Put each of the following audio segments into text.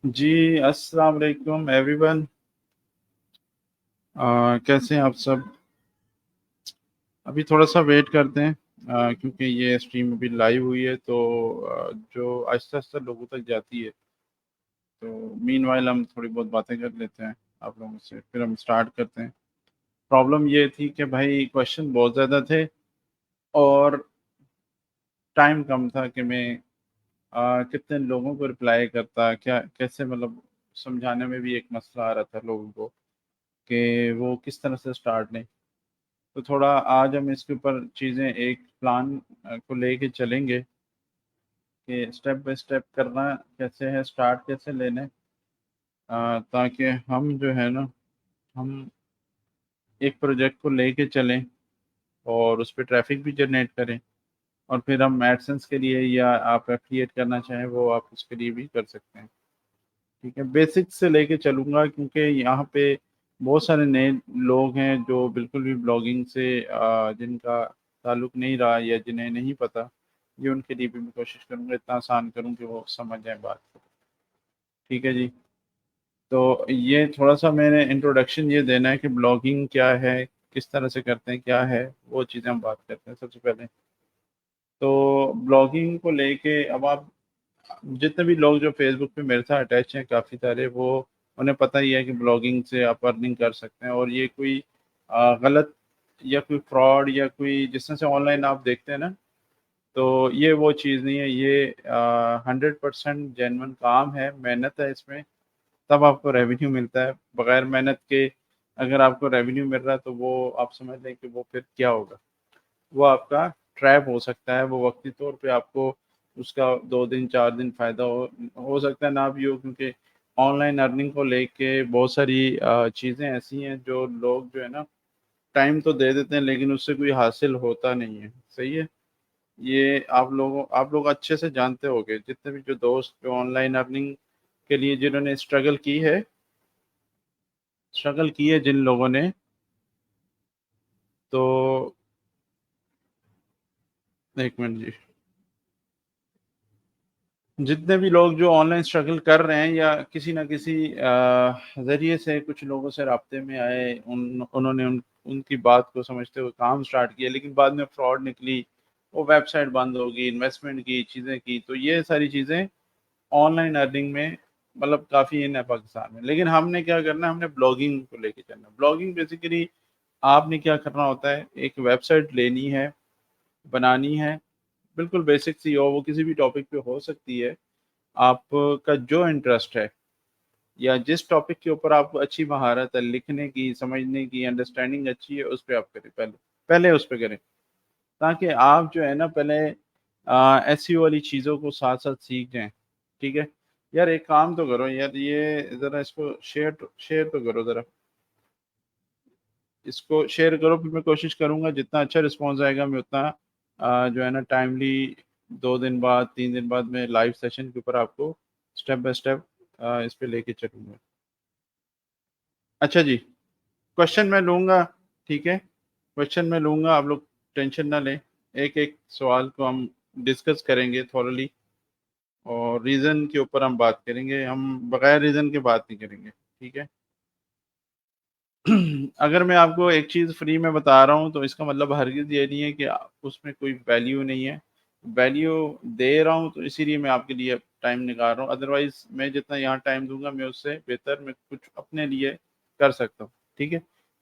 जी, अस्सलाम वालेकुम एवरीवन। कैसे हैं आप सब? अभी थोड़ा सा वेट करते हैं क्योंकि ये स्ट्रीम अभी लाइव हुई है तो जो आहिस्ता आहिस्ता लोगों तक जाती है तो मीनवाइल हम थोड़ी बहुत बातें कर लेते हैं आप लोगों से, फिर हम स्टार्ट करते हैं। प्रॉब्लम ये थी कि भाई क्वेश्चन बहुत ज़्यादा थे और टाइम कम था कि मैं कितने लोगों को रिप्लाई करता, क्या कैसे, मतलब समझाने में भी एक मसला आ रहा था लोगों को कि वो किस तरह से स्टार्ट लें। तो थोड़ा आज हम इसके ऊपर चीज़ें एक प्लान को लेके चलेंगे कि स्टेप बाय स्टेप करना कैसे है, स्टार्ट कैसे लेने, ताकि हम जो है ना, हम एक प्रोजेक्ट को लेके चलें और उस पर ट्रैफिक भी जनरेट करें और फिर हम एडसेंस के लिए या आप एफिलिएट करना चाहें वो आप उसके लिए भी कर सकते हैं। ठीक है, बेसिक्स से लेके चलूँगा क्योंकि यहाँ पे बहुत सारे नए लोग हैं जो बिल्कुल भी ब्लॉगिंग से जिनका ताल्लुक नहीं रहा या जिन्हें नहीं पता, ये उनके लिए भी मैं कोशिश करूँगा इतना आसान करूँ कि वो समझ जाए बात को। ठीक है जी। तो ये थोड़ा सा मैंने इंट्रोडक्शन ये देना है कि ब्लॉगिंग क्या है, किस तरह से करते हैं, क्या है, वो चीज़ें हम बात करते हैं सबसे पहले। तो ब्लॉगिंग को लेके अब आप जितने भी लोग जो फेसबुक पे मेरे साथ अटैच हैं काफ़ी सारे, वो उन्हें पता ही है कि ब्लॉगिंग से आप अर्निंग कर सकते हैं और ये कोई गलत या कोई फ्रॉड या कोई जिस तरह से ऑनलाइन आप देखते हैं ना, तो ये वो चीज़ नहीं है। ये 100% जेन्युइन काम है, मेहनत है इसमें, तब आपको रेवेन्यू मिलता है। बगैर मेहनत के अगर आपको रेवेन्यू मिल रहा है तो वो आप समझ लें कि वो फिर क्या होगा, वो आपका ट्रैप हो सकता है। वो वक्ती तौर पे आपको उसका 2 दिन 4 दिन फ़ायदा हो सकता है ना भी हो, क्योंकि ऑनलाइन अर्निंग को लेके बहुत सारी चीज़ें ऐसी हैं जो लोग जो है ना टाइम तो दे देते हैं लेकिन उससे कोई हासिल होता नहीं है। सही है, ये आप लोग अच्छे से जानते होंगे, जितने भी जो दोस्त जो ऑनलाइन अर्निंग के लिए जिन्होंने स्ट्रगल की है जिन लोगों ने, तो एक मिनट जी। जितने भी लोग जो ऑनलाइन स्ट्रगल कर रहे हैं या किसी ना किसी ज़रिए से कुछ लोगों से राब्ते में आए, उन्होंने उनकी बात को समझते हुए काम स्टार्ट किया लेकिन बाद में फ्रॉड निकली, वो वेबसाइट बंद होगी, इन्वेस्टमेंट की चीज़ें की, तो ये सारी चीज़ें ऑनलाइन अर्निंग में मतलब काफ़ी इन है पाकिस्तान में। लेकिन हमने क्या करना है, हमने ब्लॉगिंग को लेके चलना है। ब्लॉगिंग बेसिकली आपने क्या करना होता है, एक वेबसाइट लेनी है, बनानी है, बिल्कुल बेसिक सी हो, वो किसी भी टॉपिक पे हो सकती है। आपका जो इंटरेस्ट है या जिस टॉपिक के ऊपर आपको अच्छी महारत है, लिखने की, समझने की, अंडरस्टैंडिंग अच्छी है, उस पे आप करें, पहले पहले उस पे करें, ताकि आप जो है ना पहले एसईओ वाली चीज़ों को साथ साथ सीख जाएं। ठीक है यार, एक काम तो करो यार, ये ज़रा इसको शेयर तो करो ज़रा, इसको शेयर करो, फिर मैं कोशिश करूंगा जितना अच्छा रिस्पॉन्स आएगा मैं उतना जो है ना टाइमली 2 दिन बाद 3 दिन बाद मैं लाइव सेशन के ऊपर आपको स्टेप बाय स्टेप इस पे लेके चलूंगा। अच्छा जी, क्वेश्चन मैं लूंगा। ठीक है, क्वेश्चन मैं लूंगा, आप लोग टेंशन ना लें। एक एक सवाल को हम डिस्कस करेंगे थॉरली और रीज़न के ऊपर हम बात करेंगे, हम बगैर रीज़न के बात नहीं करेंगे। ठीक है। अगर मैं आपको एक चीज़ फ्री में बता रहा हूँ तो इसका मतलब हरगिज़ ये नहीं है कि उसमें कोई वैल्यू नहीं है। वैल्यू दे रहा हूँ तो इसीलिए मैं आपके लिए टाइम निकाल रहा हूँ, अदरवाइज़ मैं जितना यहाँ टाइम दूंगा मैं उससे बेहतर मैं कुछ अपने लिए कर सकता हूँ। ठीक है,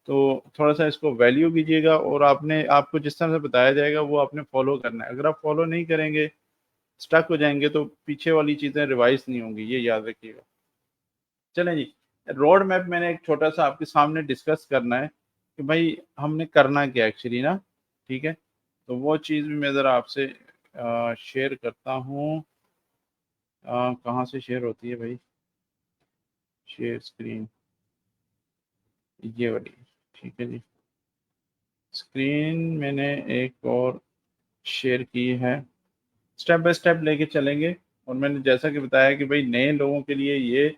तो थोड़ा सा इसको वैल्यू कीजिएगा और आपने आपको जिस तरह से बताया जाएगा वो आपने फॉलो करना है। अगर आप फॉलो नहीं करेंगे, स्टक हो जाएंगे, तो पीछे वाली चीज़ें रिवाइज नहीं होंगी, ये याद रखिएगा। चलें जी, रोड मैप मैंने एक छोटा सा आपके सामने डिस्कस करना है कि भाई हमने करना क्या एक्चुअली ना। ठीक है, तो वो चीज़ भी मैं ज़रा आपसे शेयर करता हूँ। कहाँ से शेयर होती है भाई, शेयर स्क्रीन, ये वाली। ठीक है जी, स्क्रीन मैंने एक और शेयर की है, स्टेप बाय स्टेप लेके चलेंगे। और मैंने जैसा कि बताया कि भाई नए लोगों के लिए ये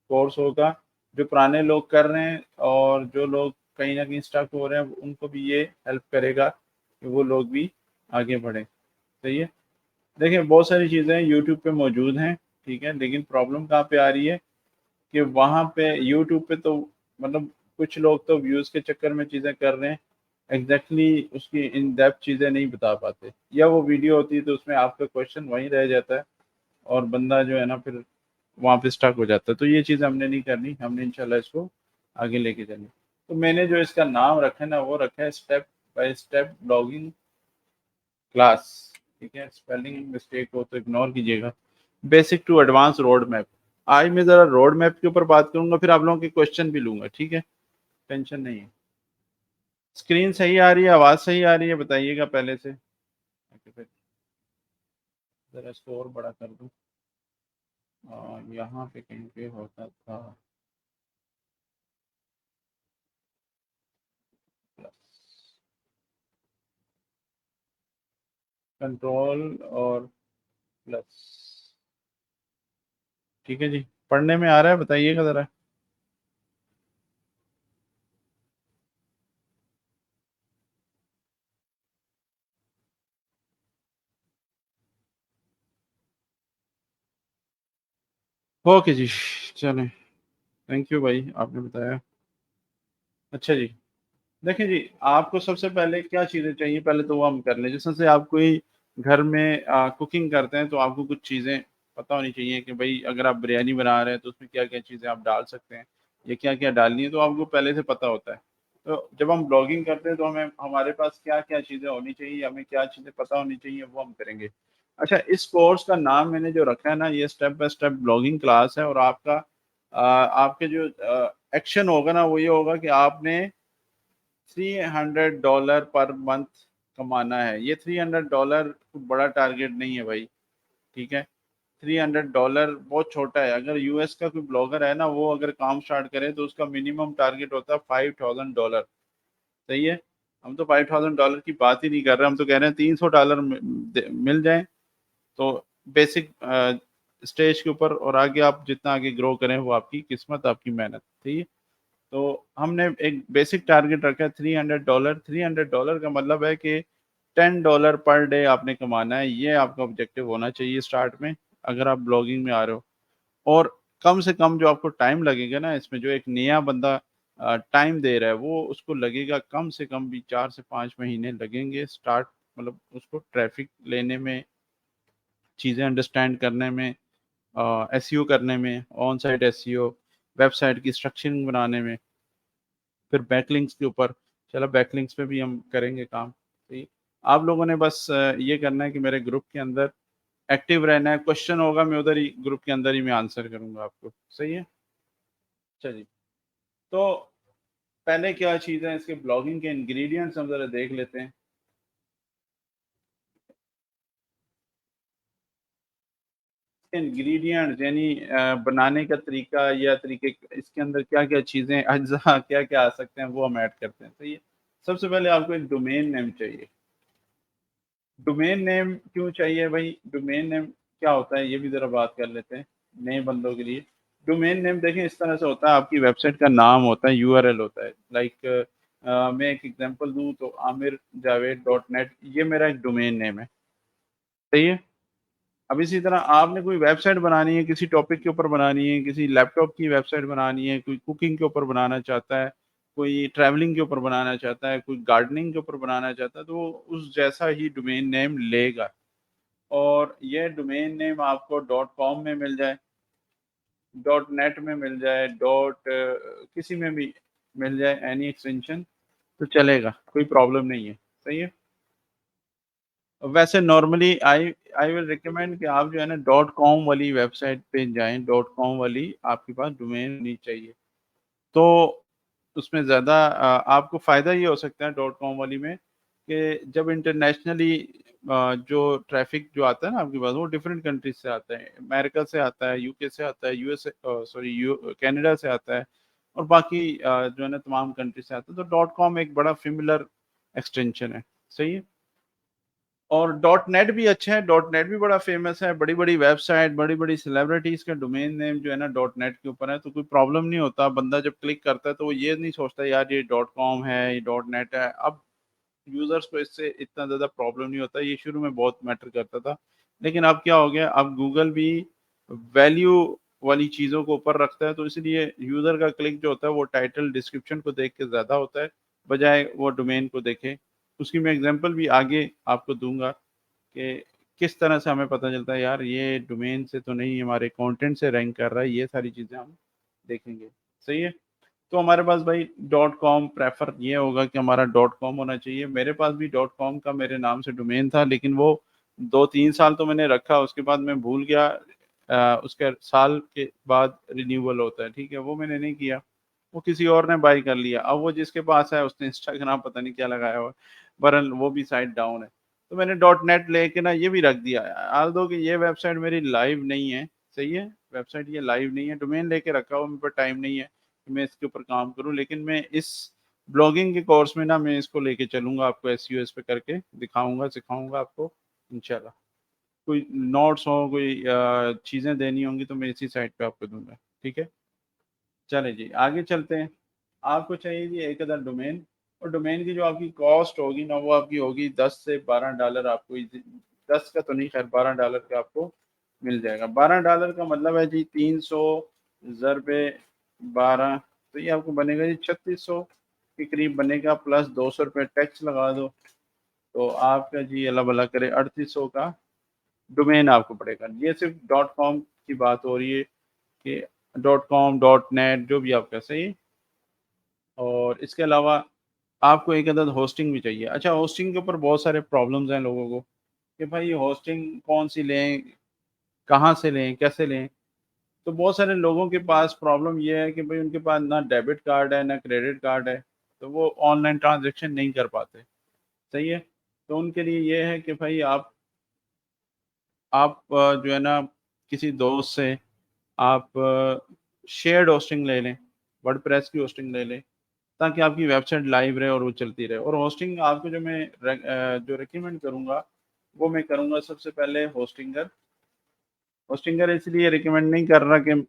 कोर्स होगा, जो पुराने लोग कर रहे हैं और जो लोग कहीं ना कहीं स्टक हो रहे हैं उनको भी ये हेल्प करेगा कि वो लोग भी आगे बढ़ें। सही है, देखिए बहुत सारी चीज़ें यूट्यूब पे मौजूद हैं। ठीक है, लेकिन प्रॉब्लम कहाँ पे आ रही है कि वहाँ पे यूट्यूब पे तो मतलब कुछ लोग तो व्यूज़ के चक्कर में चीज़ें कर रहे हैं, एग्ज़ैक्टली उसकी इन डेप्थ चीज़ें नहीं बता पाते, या वो वीडियो होती है तो उसमें आपका क्वेश्चन वहीं रह जाता है और बंदा जो है ना फिर वहाँ पे स्टक हो जाता है। तो ये चीज़ हमने नहीं करनी, हमने इंशाल्लाह इसको आगे लेके जानी। तो मैंने जो इसका नाम रखा है ना, वो रखा है step by step blogging class. ठीक है, स्पेलिंग मिस्टेक हो तो इग्नोर कीजिएगा। Basic to advance road map. आज मैं ज़रा रोड मैप के ऊपर बात करूँगा, फिर आप लोगों के क्वेश्चन भी लूँगा, ठीक है? टेंशन नहीं है। स्क्रीन सही आ रही है, आवाज़ सही आ रही है, बताइएगा पहले से। ओके, फिर ज़रा इसको और बड़ा कर दूँ। यहाँ पे कहीं पे होता था कंट्रोल और प्लस। ठीक है जी, पढ़ने में आ रहा है, बताइएगा ज़रा। ओके जी, चलें। थैंक यू भाई, आपने बताया। अच्छा जी, देखिए जी, आपको सबसे पहले क्या चीज़ें चाहिए, पहले तो वो हम कर लें। जैसे से आप कोई घर में कुकिंग करते हैं, तो आपको कुछ चीज़ें पता होनी चाहिए कि भई अगर आप बिरयानी बना रहे हैं, तो उसमें क्या-क्या चीज़ें आप डाल सकते हैं या क्या-क्या डालनी है, तो आपको पहले से पता होता है। तो जब हम ब्लॉगिंग करते हैं, तो हमें हमारे पास क्या-क्या चीज़ें होनी चाहिए, हमें क्या चीज़ें पता होनी चाहिए, वो हम करेंगे। अच्छा, इस कोर्स का नाम मैंने जो रखा है ना, ये step by step blogging class है, और आपका आपके जो एक्शन होगा ना, वो ये होगा कि आपने $300 पर मंथ कमाना है। ये $300 बड़ा टारगेट नहीं है भाई, ठीक है? $300 बहुत छोटा है। अगर यूएस का कोई ब्लॉगर है ना, वो अगर काम स्टार्ट करे तो उसका मिनिमम टारगेट होता है $5000। सही है? हम तो $5000 की बात ही नहीं कर रहे, हम तो कह रहे हैं $300 मिल जाए तो बेसिक स्टेज के ऊपर, और आगे आप जितना आगे ग्रो करें वो आपकी किस्मत, आपकी मेहनत। ठीक है? तो हमने एक बेसिक टारगेट रखा है $300। $300 का मतलब है कि $10 पर डे आपने कमाना है। ये आपका ऑब्जेक्टिव होना चाहिए स्टार्ट में, अगर आप ब्लॉगिंग में आ रहे हो। और कम से कम जो आपको टाइम लगेगा ना इसमें, जो एक नया बंदा टाइम दे रहा है, वो उसको लगेगा कम से कम भी 4 से 5 महीने लगेंगे स्टार्ट, मतलब उसको ट्रैफिक लेने में, चीज़ें अंडरस्टैंड करने में, एसईओ करने में, ऑन साइट एसईओ, वेबसाइट की स्ट्रक्चरिंग बनाने में, फिर बैकलिंक्स के ऊपर। चलो, बैकलिंक्स पे भी हम करेंगे काम। ठीक, आप लोगों ने बस ये करना है कि मेरे ग्रुप के अंदर एक्टिव रहना है। क्वेश्चन होगा, मैं उधर ही ग्रुप के अंदर ही मैं आंसर करूँगा आपको। सही है? अच्छा जी, तो पहले क्या चीज़ है, इसके ब्लॉगिंग के इंग्रेडिएंट्स हम ज़रा देख लेते हैं। इंग्रेडिएंट्स यानी बनाने का तरीका, या तरीके, इसके अंदर क्या-क्या चीज़ें, अज्ज़ा क्या-क्या आ सकते हैं, वो हम ऐड करते हैं। सही है? सबसे पहले आपको एक डोमेन नेम चाहिए। डोमेन नेम क्यों चाहिए भाई? डोमेन नेम क्या होता है, ये भी ज़रा बात कर लेते हैं नए बंदों के लिए। डोमेन नेम देखें इस तरह से होता है, आपकी वेबसाइट का नाम होता है, यूआरएल होता है। लाइक मैं एक एग्ज़ाम्पल दूँ तो आमिर जावेद डॉट नेट, ये मेरा एक डोमेन नेम है। सही है? अब इसी तरह आपने कोई वेबसाइट बनानी है, किसी टॉपिक के ऊपर बनानी है, किसी लैपटॉप की वेबसाइट बनानी है, कोई कुकिंग के ऊपर बनाना चाहता है, कोई ट्रैवलिंग के ऊपर बनाना चाहता है, कोई गार्डनिंग के ऊपर बनाना चाहता है, तो वो उस जैसा ही डोमेन नेम लेगा। और ये डोमेन नेम आपको डॉट कॉम में मिल जाए, डॉट नेट में मिल जाए, किसी में भी मिल जाए, एनी एक्सटेंशन तो चलेगा, कोई प्रॉब्लम नहीं है। सही है? वैसे normally I I will recommend कि आप जो है ना डॉट कॉम वाली वेबसाइट पे जाएँ, डॉट कॉम वाली आपके पास डोमेन होनी चाहिए। तो उसमें ज़्यादा आपको फ़ायदा ये हो सकता है डॉट कॉम वाली में, कि जब इंटरनेशनली जो ट्रैफ़िक जो आता है ना आपके पास, वो डिफरेंट कंट्रीज़ से आता है। अमेरिका से आता है, यूके से आता है, यूएसए सॉरी यू कनाडा से आता है, और बाकी जो है ना तमाम कंट्री से आता है। तो डॉट कॉम एक बड़ा फ़ेमिलियर एक्सटेंशन है। सही है? और डॉट नेट भी अच्छा है, डॉट नेट भी बड़ा फ़ेमस है, बड़ी-बड़ी वेबसाइट, बड़ी-बड़ी सेलिब्रिटीज़ का डोमेन नेम जो है ना डॉट नेट के ऊपर है, तो कोई प्रॉब्लम नहीं होता। बंदा जब क्लिक करता है तो वो ये नहीं सोचता यार ये डॉट कॉम है, ये डॉट नेट है। अब यूज़र्स को इससे इतना ज़्यादा प्रॉब्लम नहीं होता, ये शुरू में बहुत मैटर करता था। लेकिन अब क्या हो गया, अब गूगल भी वैल्यू वाली चीज़ों को ऊपर रखता है, तो इसलिए यूज़र का क्लिक जो होता है वो टाइटल डिस्क्रिप्शन को देख के ज़्यादा होता है, बजाय वो डोमेन को देखे। उसकी मैं एग्जांपल भी आगे आपको दूँगा कि किस तरह से हमें पता चलता है यार ये डोमेन से तो नहीं, हमारे कंटेंट से रैंक कर रहा है, ये सारी चीज़ें हम देखेंगे। सही है? तो हमारे पास भाई डॉट कॉम प्रेफर ये होगा कि हमारा डॉट कॉम होना चाहिए। मेरे पास भी डॉट कॉम का मेरे नाम से डोमेन था, लेकिन वो 2-3 साल तो मैंने रखा, उसके बाद मैं भूल गया। उसके साल के बाद रिन्यूअल होता है, ठीक है? वो मैंने नहीं किया, वो किसी और ने बाय कर लिया। अब वो जिसके पास है उसने इंस्टाग्राम पता नहीं क्या लगाया हुआ है, बहरहाल वो भी साइट डाउन है। तो मैंने डॉट नेट लेके ना ये भी रख दिया है, ऑल्दो कि ये वेबसाइट मेरी लाइव नहीं है। सही है? वेबसाइट ये लाइव नहीं है, डोमेन लेके रखा हुआ, मेरे पास टाइम नहीं है कि मैं इसके ऊपर काम करूँ, लेकिन मैं इस ब्लॉगिंग के कोर्स में ना मैं इसको लेके चलूँगा, आपको एसईओ इस पे करके दिखाऊँगा, सिखाऊँगा आपको इंशाल्लाह। कोई नोट्स हो, कोई चीज़ें देनी होंगी तो मैं इसी साइट पे आपको दूँगा, ठीक है? चलें जी, आगे चलते हैं। आपको चाहिए जी एक अदर डोमेन, और डोमेन की जो आपकी कॉस्ट होगी ना वो आपकी होगी $10 से $12 आपको इजी, 10 का तो नहीं, खैर $12 का आपको मिल जाएगा। $12 का मतलब है जी 300 ज़रबे 12, तो ये आपको बनेगा जी 3600 के करीब बनेगा, प्लस ₹200 टैक्स लगा दो, तो आपका जी अल्लाह भला करे 3800 का डोमेन आपको पड़ेगा। ये सिर्फ डॉट कॉम की बात हो रही है कि डॉट कॉम, डॉट नेट जो भी आपका, सही। और इसके अलावा आपको एक अदद होस्टिंग भी चाहिए। अच्छा, होस्टिंग के ऊपर बहुत सारे प्रॉब्लम्स हैं लोगों को कि भाई होस्टिंग कौन सी लें, कहाँ से लें, कैसे लें। तो बहुत सारे लोगों के पास प्रॉब्लम ये है कि भाई उनके पास ना डेबिट कार्ड है ना क्रेडिट कार्ड है, तो वो ऑनलाइन ट्रांजेक्शन नहीं कर पाते। सही है? तो उनके लिए ये है कि भाई आप जो है ना किसी दोस्त से आप शेयर्ड होस्टिंग ले लें, वर्डप्रेस की होस्टिंग ले लें, ताकि आपकी वेबसाइट लाइव रहे और वो चलती रहे। और होस्टिंग आपको जो रिकमेंड करूँगा वो मैं करूँगा सबसे पहले होस्टिंगर। होस्टिंगर इसलिए रिकमेंड नहीं कर रहा कि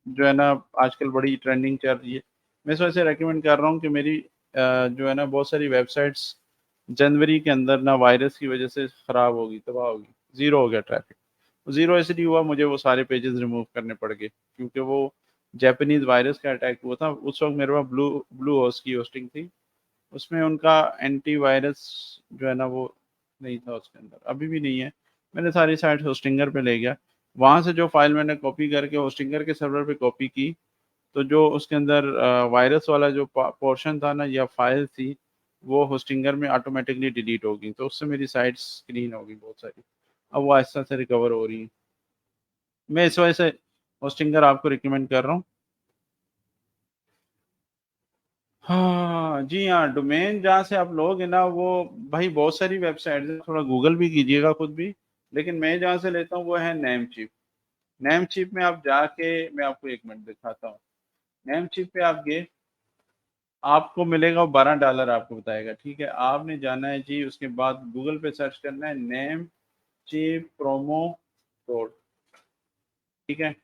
जो है ना आजकल बड़ी ट्रेंडिंग चल रही है, मैं इस वजह से रिकमेंड कर रहा हूँ कि मेरी जो है ना बहुत सारी वेबसाइट्स जनवरी के अंदर ना वायरस की वजह से ख़राब होगी, तबाह होगी, ज़ीरो हो गया ट्रैफिक। ज़ीरो इसलिए हुआ, मुझे वो सारे पेजेस रिमूव करने पड़ गए, क्योंकि वो जैपनीज़ वायरस का अटैक हुआ था। उस वक्त मेरे पास ब्लू होस्ट की होस्टिंग थी, उसमें उनका एंटीवायरस जो है ना वो नहीं था उसके अंदर, अभी भी नहीं है। मैंने सारी साइट होस्टिंगर पे ले गया, वहाँ से जो फाइल मैंने कॉपी करके होस्टिंगर के सर्वर पे कॉपी की, तो जो उसके अंदर वायरस वाला जो पोर्शन था ना या फाइल थी, वो होस्टिंगर में ऑटोमेटिकली डिलीट हो गई, तो उससे मेरी साइट्स क्लीन हो गई बहुत सारी। अब वो आहिस्ता से रिकवर हो रही है। मैं इस वजह से होस्टिंगर आपको रिकमेंड कर रहा हूँ। हाँ जी, हाँ, डोमेन जहाँ से आप लोगे ना वो भाई बहुत सारी वेबसाइट है, थोड़ा गूगल भी कीजिएगा खुद भी, लेकिन मैं जहाँ से लेता हूँ वो है नेमचीप। नेमचीप में आप जाके, मैं आपको एक मिनट दिखाता हूँ। नेमचीप पे आप गए, आपको मिलेगा $12 आपको बताएगा, ठीक है? आपने जाना है जी, उसके बाद गूगल पे सर्च करना है नेम चीप प्रोमो कोड, ठीक है?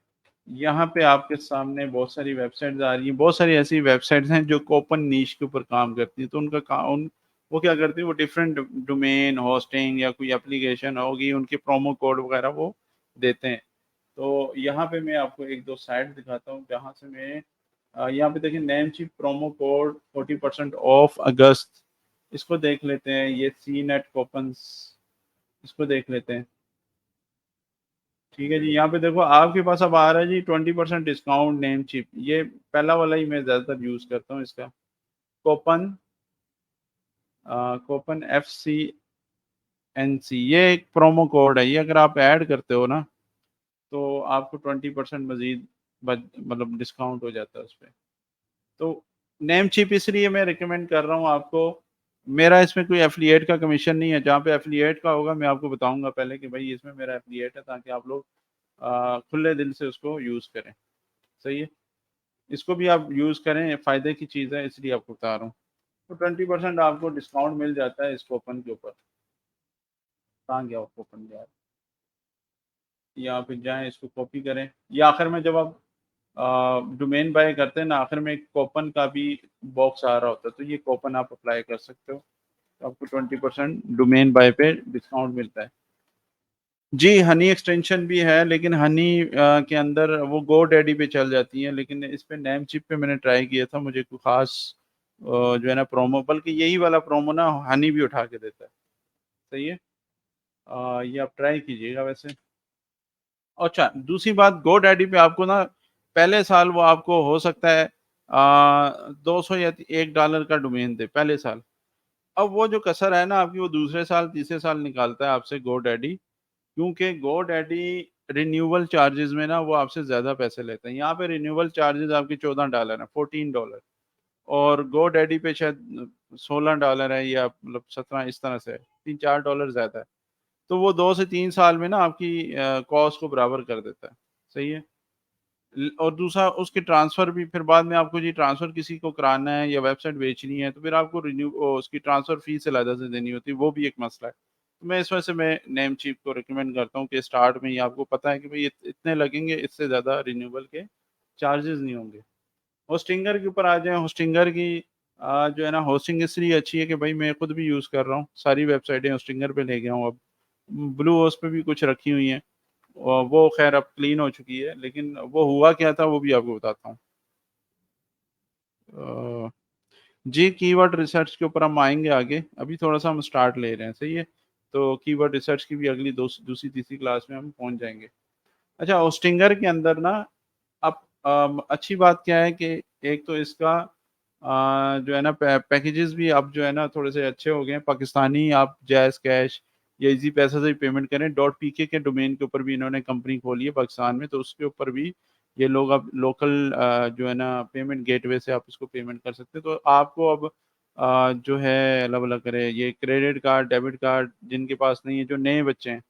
यहाँ पे आपके सामने बहुत सारी वेबसाइट्स आ रही हैं, बहुत सारी ऐसी वेबसाइट्स हैं जो ओपन नीश के ऊपर काम करती हैं, तो उनका काम, वो क्या करती है, वो डिफरेंट डोमेन होस्टिंग या कोई एप्लीकेशन होगी, उनके प्रोमो कोड वगैरह वो देते हैं। तो यहाँ पे मैं आपको एक दो साइट दिखाता हूँ जहाँ से मैं यहाँ पे देखिए, नेमचीप प्रोमो कोड 40% ऑफ अगस्त, इसको देख लेते हैं। ये सी नेट कोपन्स, इसको देख लेते हैं, ठीक है जी। यहाँ पे देखो आपके पास अब आ रहा है जी 20% डिस्काउंट नेम चिप, ये पहला वाला ही मैं ज़्यादातर यूज़ करता हूँ इसका। कोपन, कोपन FCNC, ये एक प्रोमो कोड है, ये अगर आप ऐड करते हो ना तो आपको 20% मजीद मतलब डिस्काउंट हो जाता है उस पर। तो नेम चिप इसलिए मैं रिकमेंड कर रहा हूँ आपको, मेरा इसमें कोई एफिलिएट का कमीशन नहीं है। जहाँ पे एफिलिएट का होगा मैं आपको बताऊंगा पहले कि भाई इसमें मेरा एफिलिएट है, ताकि आप लोग खुले दिल से उसको यूज़ करें। सही है? इसको भी आप यूज़ करें, फ़ायदे की चीज़ है, इसलिए आपको बता रहा हूँ। तो 20% आपको डिस्काउंट मिल जाता है इस कूपन के ऊपर। कहाँ गया वो कूपन यार? या फिर जाएँ इसको कॉपी करें, या आखिर में जब आप डोमेन बाय करते हैं ना, आखिर में एक कूपन का भी बॉक्स आ रहा होता है, तो ये कूपन आप अप्लाई कर सकते हो, तो आपको 20% डोमेन बाय पे डिस्काउंट मिलता है। जी, हनी एक्सटेंशन भी है, लेकिन हनी के अंदर वो गोडैडी पे चल जाती है, लेकिन इस पे नेमचिप पे मैंने ट्राई किया था, मुझे कोई ख़ास जो है ना प्रोमो, बल्कि यही वाला प्रोमो ना हनी भी उठा के देता है। सही है? ये आप ट्राई कीजिएगा वैसे। अच्छा, दूसरी बात, गोडैडी पे आपको ना पहले साल वो आपको हो सकता है 200 या $1 का डोमेन दे पहले साल। अब वो जो कसर है ना आपकी, वो दूसरे साल, तीसरे साल निकालता है आपसे गोडैडी, क्योंकि गोडैडी रिन्यूअल चार्जेज़ में ना वो आपसे ज़्यादा पैसे लेते हैं। यहाँ पे रिन्यूअल चार्जेज़ आपके $14 है, $14, और गोडैडी पे शायद $16 है, या मतलब 17, इस तरह से है, 3-4 डॉलर ज़्यादा है। तो वो 2 से 3 साल में ना आपकी कॉस्ट को बराबर कर देता है। सही है? और दूसरा, उसके ट्रांसफ़र भी फिर बाद में आपको जी ट्रांसफ़र किसी को कराना है या वेबसाइट बेचनी है, तो फिर आपको उसकी ट्रांसफ़र फ़ीस अलग से देनी होती है, वो भी एक मसला है। तो मैं इस वजह से मैं नेमचीप को रिकमेंड करता हूँ कि स्टार्ट में ही आपको पता है कि भई इतने लगेंगे, इससे ज़्यादा रिन्यूअल के चार्जेज़ नहीं होंगे। होस्टिंगर के ऊपर आ जाएँ, होस्टिंगर की जो है ना होस्टिंग इसलिए अच्छी है कि भाई मैं खुद भी यूज़ कर रहा हूँ, सारी वेबसाइटें होस्टिंगर पे ले गया हूँ अब। ब्लूहोस्ट पे भी कुछ रखी हुई हैं। वो ख़ैर अब क्लीन हो चुकी है, लेकिन वो हुआ क्या था वो भी आपको बताता हूँ। अ, जी, कीवर्ड रिसर्च के ऊपर हम आएँगे आगे, अभी थोड़ा-सा हम स्टार्ट ले रहे हैं, सही है? तो कीवर्ड रिसर्च की भी अगली दूसरी, तीसरी क्लास में हम पहुँच जाएँगे। अच्छा, होस्टिंगर के अंदर ना अब अच्छी बात क्या है कि एक तो इसका जो है ना पैकेजेस भी अब जो है ना थोड़े से अच्छे हो गए हैं। पाकिस्तानी आप जैज़ कैश या ईज़ी पैसा से भी पेमेंट करें, डॉट पीके के डोमेन के ऊपर भी इन्होंने कंपनी खोली है पाकिस्तान में, तो उसके ऊपर भी ये लोग अब लोकल जो है ना पेमेंट गेटवे से आप इसको पेमेंट कर सकते हैं। तो आपको अब जो है अल्लाह-भला करे, ये क्रेडिट कार्ड, डेबिट कार्ड जिनके पास नहीं है, जो नए बच्चे हैं,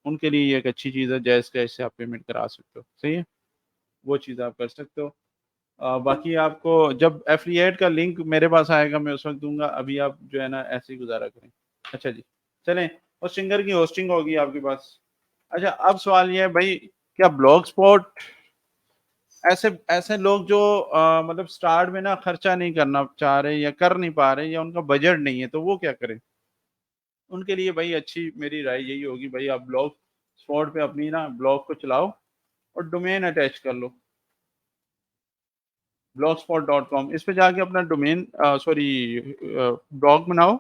उनके लिए ये एक अच्छी चीज़ है, जैज़ कैश से आप पेमेंट करा सकते हो। सही है? वो चीज़ आप कर सकते हो। बाकी आपको जब एफ़िलिएट का लिंक मेरे पास आएगा, मैं उस वक़्त दूँगा, अभी आप जो है ना ऐसे ही गुज़ारा करें। अच्छा जी, चलें, होस्टिंगर की होस्टिंग होगी आपके पास। अच्छा, अब सवाल ये है भई, क्या ब्लॉग स्पॉट, ऐसे ऐसे लोग जो मतलब स्टार्ट में ना खर्चा नहीं करना चाह रहे या कर नहीं पा रहे या उनका बजट नहीं है, तो वो क्या करें? उनके लिए भई अच्छी मेरी राय यही होगी, भई आप ब्लॉग स्पॉट पे अपनी ना ब्लॉग को चलाओ और डोमेन अटैच कर लो। blogspot.com, इस पे जाके अपना डोमेन सॉरी ब्लॉग बनाओ,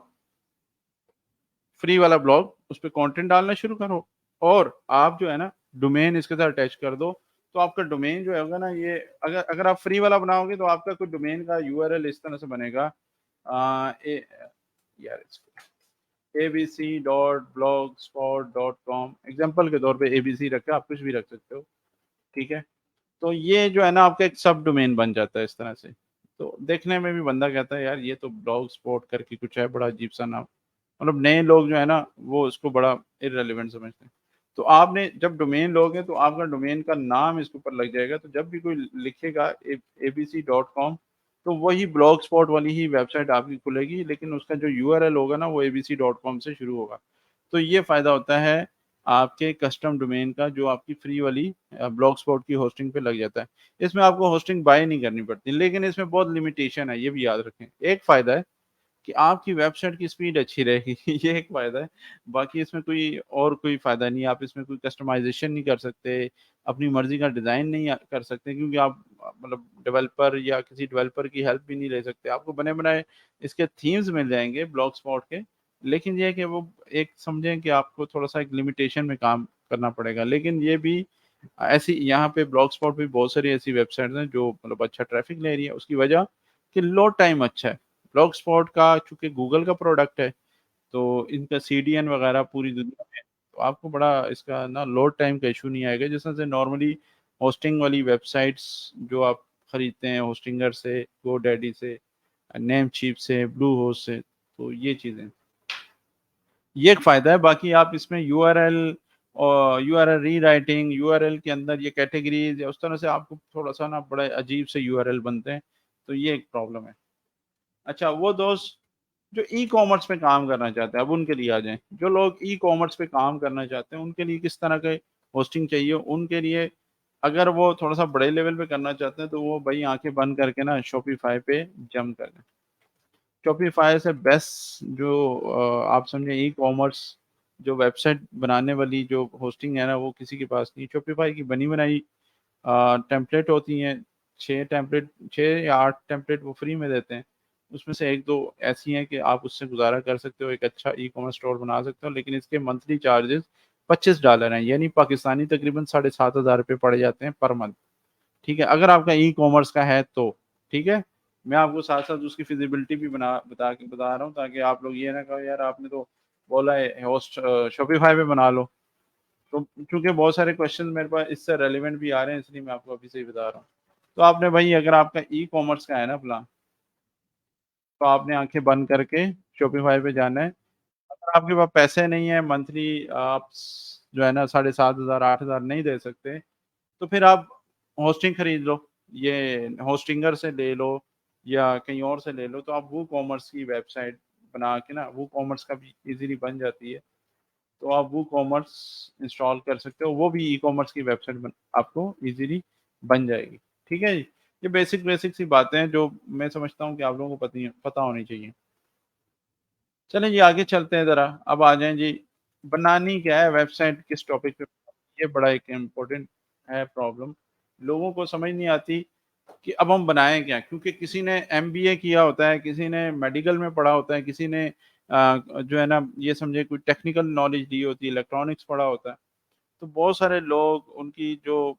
फ्री वाला ब्लॉग, उस पे कंटेंट डालना शुरू करो, और आप जो है ना डोमेन इसके साथ अटैच कर दो, तो आपका डोमेन जो होगा ना, ये अगर अगर आप फ्री वाला बनाओगे तो आपका कोई डोमेन का यूआरएल इस तरह से बनेगा, ए यार इसको abc.blogspot.com, एग्जांपल के तौर पे एबीसी रखा, आप कुछ भी रख सकते हो, ठीक है? तो ये जो है ना आपका एक सब डोमेन बन जाता है इस तरह से। तो देखने में भी बंदा कहता है यार ये तो ब्लॉग स्पॉट करके कुछ है, बड़ा अजीब-सा नाम। मतलब नए लोग जो है ना वो उसको बड़ा इर्रेलेवेंट समझते हैं। तो आपने जब डोमेन लोगे तो आपका डोमेन का नाम इसके ऊपर लग जाएगा, तो जब भी कोई लिखेगा abc.com, तो वही ब्लॉग स्पॉट वाली ही वेबसाइट आपकी खुलेगी, लेकिन उसका जो यूआरएल होगा ना वो abc.com से शुरू होगा। तो ये फ़ायदा होता है आपके कस्टम डोमेन का, जो आपकी फ्री वाली ब्लॉग स्पॉट की होस्टिंग पे लग जाता है। इसमें आपको होस्टिंग बाय नहीं करनी पड़ती, लेकिन इसमें बहुत लिमिटेशन है, ये भी याद रखें। एक फ़ायदा है कि आपकी वेबसाइट की स्पीड अच्छी रहेगी ये एक फ़ायदा है। बाकी इसमें कोई फ़ायदा नहीं है, आप इसमें कोई कस्टमाइज़ेशन नहीं कर सकते, अपनी मर्ज़ी का डिज़ाइन नहीं कर सकते, क्योंकि आप मतलब डेवलपर या किसी डेवलपर की हेल्प भी नहीं ले सकते। आपको बने-बनाए इसके थीम्स मिल जाएँगे ब्लॉग स्पॉट के, लेकिन ये है कि वो एक समझें कि आपको थोड़ा-सा एक लिमिटेशन में काम करना पड़ेगा। लेकिन ये भी ऐसी यहाँ पे ब्लॉग स्पॉट पे बहुत सारी ऐसी वेबसाइट्स हैं जो मतलब अच्छा ट्रैफ़िक ले रही है, उसकी वजह कि लोड टाइम अच्छा है। ब्लॉग स्पॉट का चूँकि गूगल का प्रोडक्ट है, तो इनका सीडीएन वगैरह पूरी दुनिया में है, तो आपको बड़ा इसका ना लोड टाइम का इश्यू नहीं आएगा। जिस तरह से नॉर्मली होस्टिंग वाली वेबसाइट्स जो आप खरीदते हैं होस्टिंगर से, गोडैडी से, नेमचीप से, ब्लूहोस्ट से, तो ये चीज़ें। ये एक फ़ायदा है, बाकी आप इसमें यूआरएल और यूआरएल रीराइटिंग, यूआरएल के अंदर ये कैटेगरीज़ या उस तरह से आपको थोड़ा-सा ना बड़े अजीब से यूआरएल बनते हैं, तो ये एक प्रॉब्लम है। अच्छा, वो दोस्त जो ई-कॉमर्स पे काम करना चाहते हैं, अब उनके लिए आ जाएँ। जो लोग ई-कॉमर्स पे काम करना चाहते हैं, उनके लिए किस तरह के होस्टिंग चाहिए? उनके लिए अगर वो थोड़ा-सा बड़े लेवल पे करना चाहते हैं, तो वो भई आँखें बंद करके ना शॉपिफ़ाई पे जंप करें। शॉपिफ़ाई से बेस्ट जो आप समझें ई-कॉमर्स जो वेबसाइट बनाने वाली जो होस्टिंग है ना, वो किसी के पास नहीं। शॉपिफाई की बनी बनाई टेम्पलेट होती हैं, 6 या 8 टेम्पलेट वो फ्री में देते हैं। उसमें से एक दो ऐसी हैं कि आप उससे गुजारा कर सकते हो, एक अच्छा ई कॉमर्स स्टोर बना सकते हो, लेकिन इसके मंथली चार्जेस $25 हैं, यानी पाकिस्तानी तकरीबन 7,500 रुपये पड़ जाते हैं पर मंथ। ठीक है, अगर आपका ई कॉमर्स का है तो। ठीक है, मैं आपको साथ साथ उसकी फिजिबिलिटी भी बता रहा हूँ, ताकि आप लोग ये ना कहो यार आपने तो बोला है होस्ट शॉपिफाई पे बना लो। तो क्योंकि बहुत सारे क्वेश्चन मेरे पास इससे रेलिवेंट भी आ रहे हैं, इसलिए मैं आपको अभी से ही बता रहा हूँ। तो आपने भाई, अगर आपका ई कॉमर्स का है ना प्लान, तो आपने आंखें बंद करके शॉपिफाई पे जाना है। अगर आपके पास पैसे नहीं है, मंथली आप जो है ना 7,500 8,000 नहीं दे सकते, तो फिर आप होस्टिंग खरीद लो, ये होस्टिंगर से ले लो या कहीं और से ले लो। तो आप वो कॉमर्स की वेबसाइट बना के ना, वो कॉमर्स का भी इजीली बन जाती है, तो आप वो कॉमर्स इंस्टॉल कर सकते हो, वो भी ई कॉमर्स की वेबसाइट आपको इजीली बन जाएगी। ठीक है जी, ये बेसिक बेसिक सी बातें हैं जो मैं समझता हूँ कि आप लोगों को पता होनी चाहिए। चलें जी, आगे चलते हैं ज़रा। अब आ जाएँ जी, बनानी क्या है वेबसाइट, किस टॉपिक पे? ये बड़ा एक इम्पोर्टेंट है प्रॉब्लम। लोगों को समझ नहीं आती कि अब हम बनाएँ क्या? क्योंकि किसी ने एमबीए किया होता है, किसी ने मेडिकल में पढ़ा होता है, किसी ने जो है ना, ये समझिए कोई टेक्निकल नॉलेज ली होती है, इलेक्ट्रॉनिक्स पढ़ा होता है। तो बहुत सारे लोग उनकी जो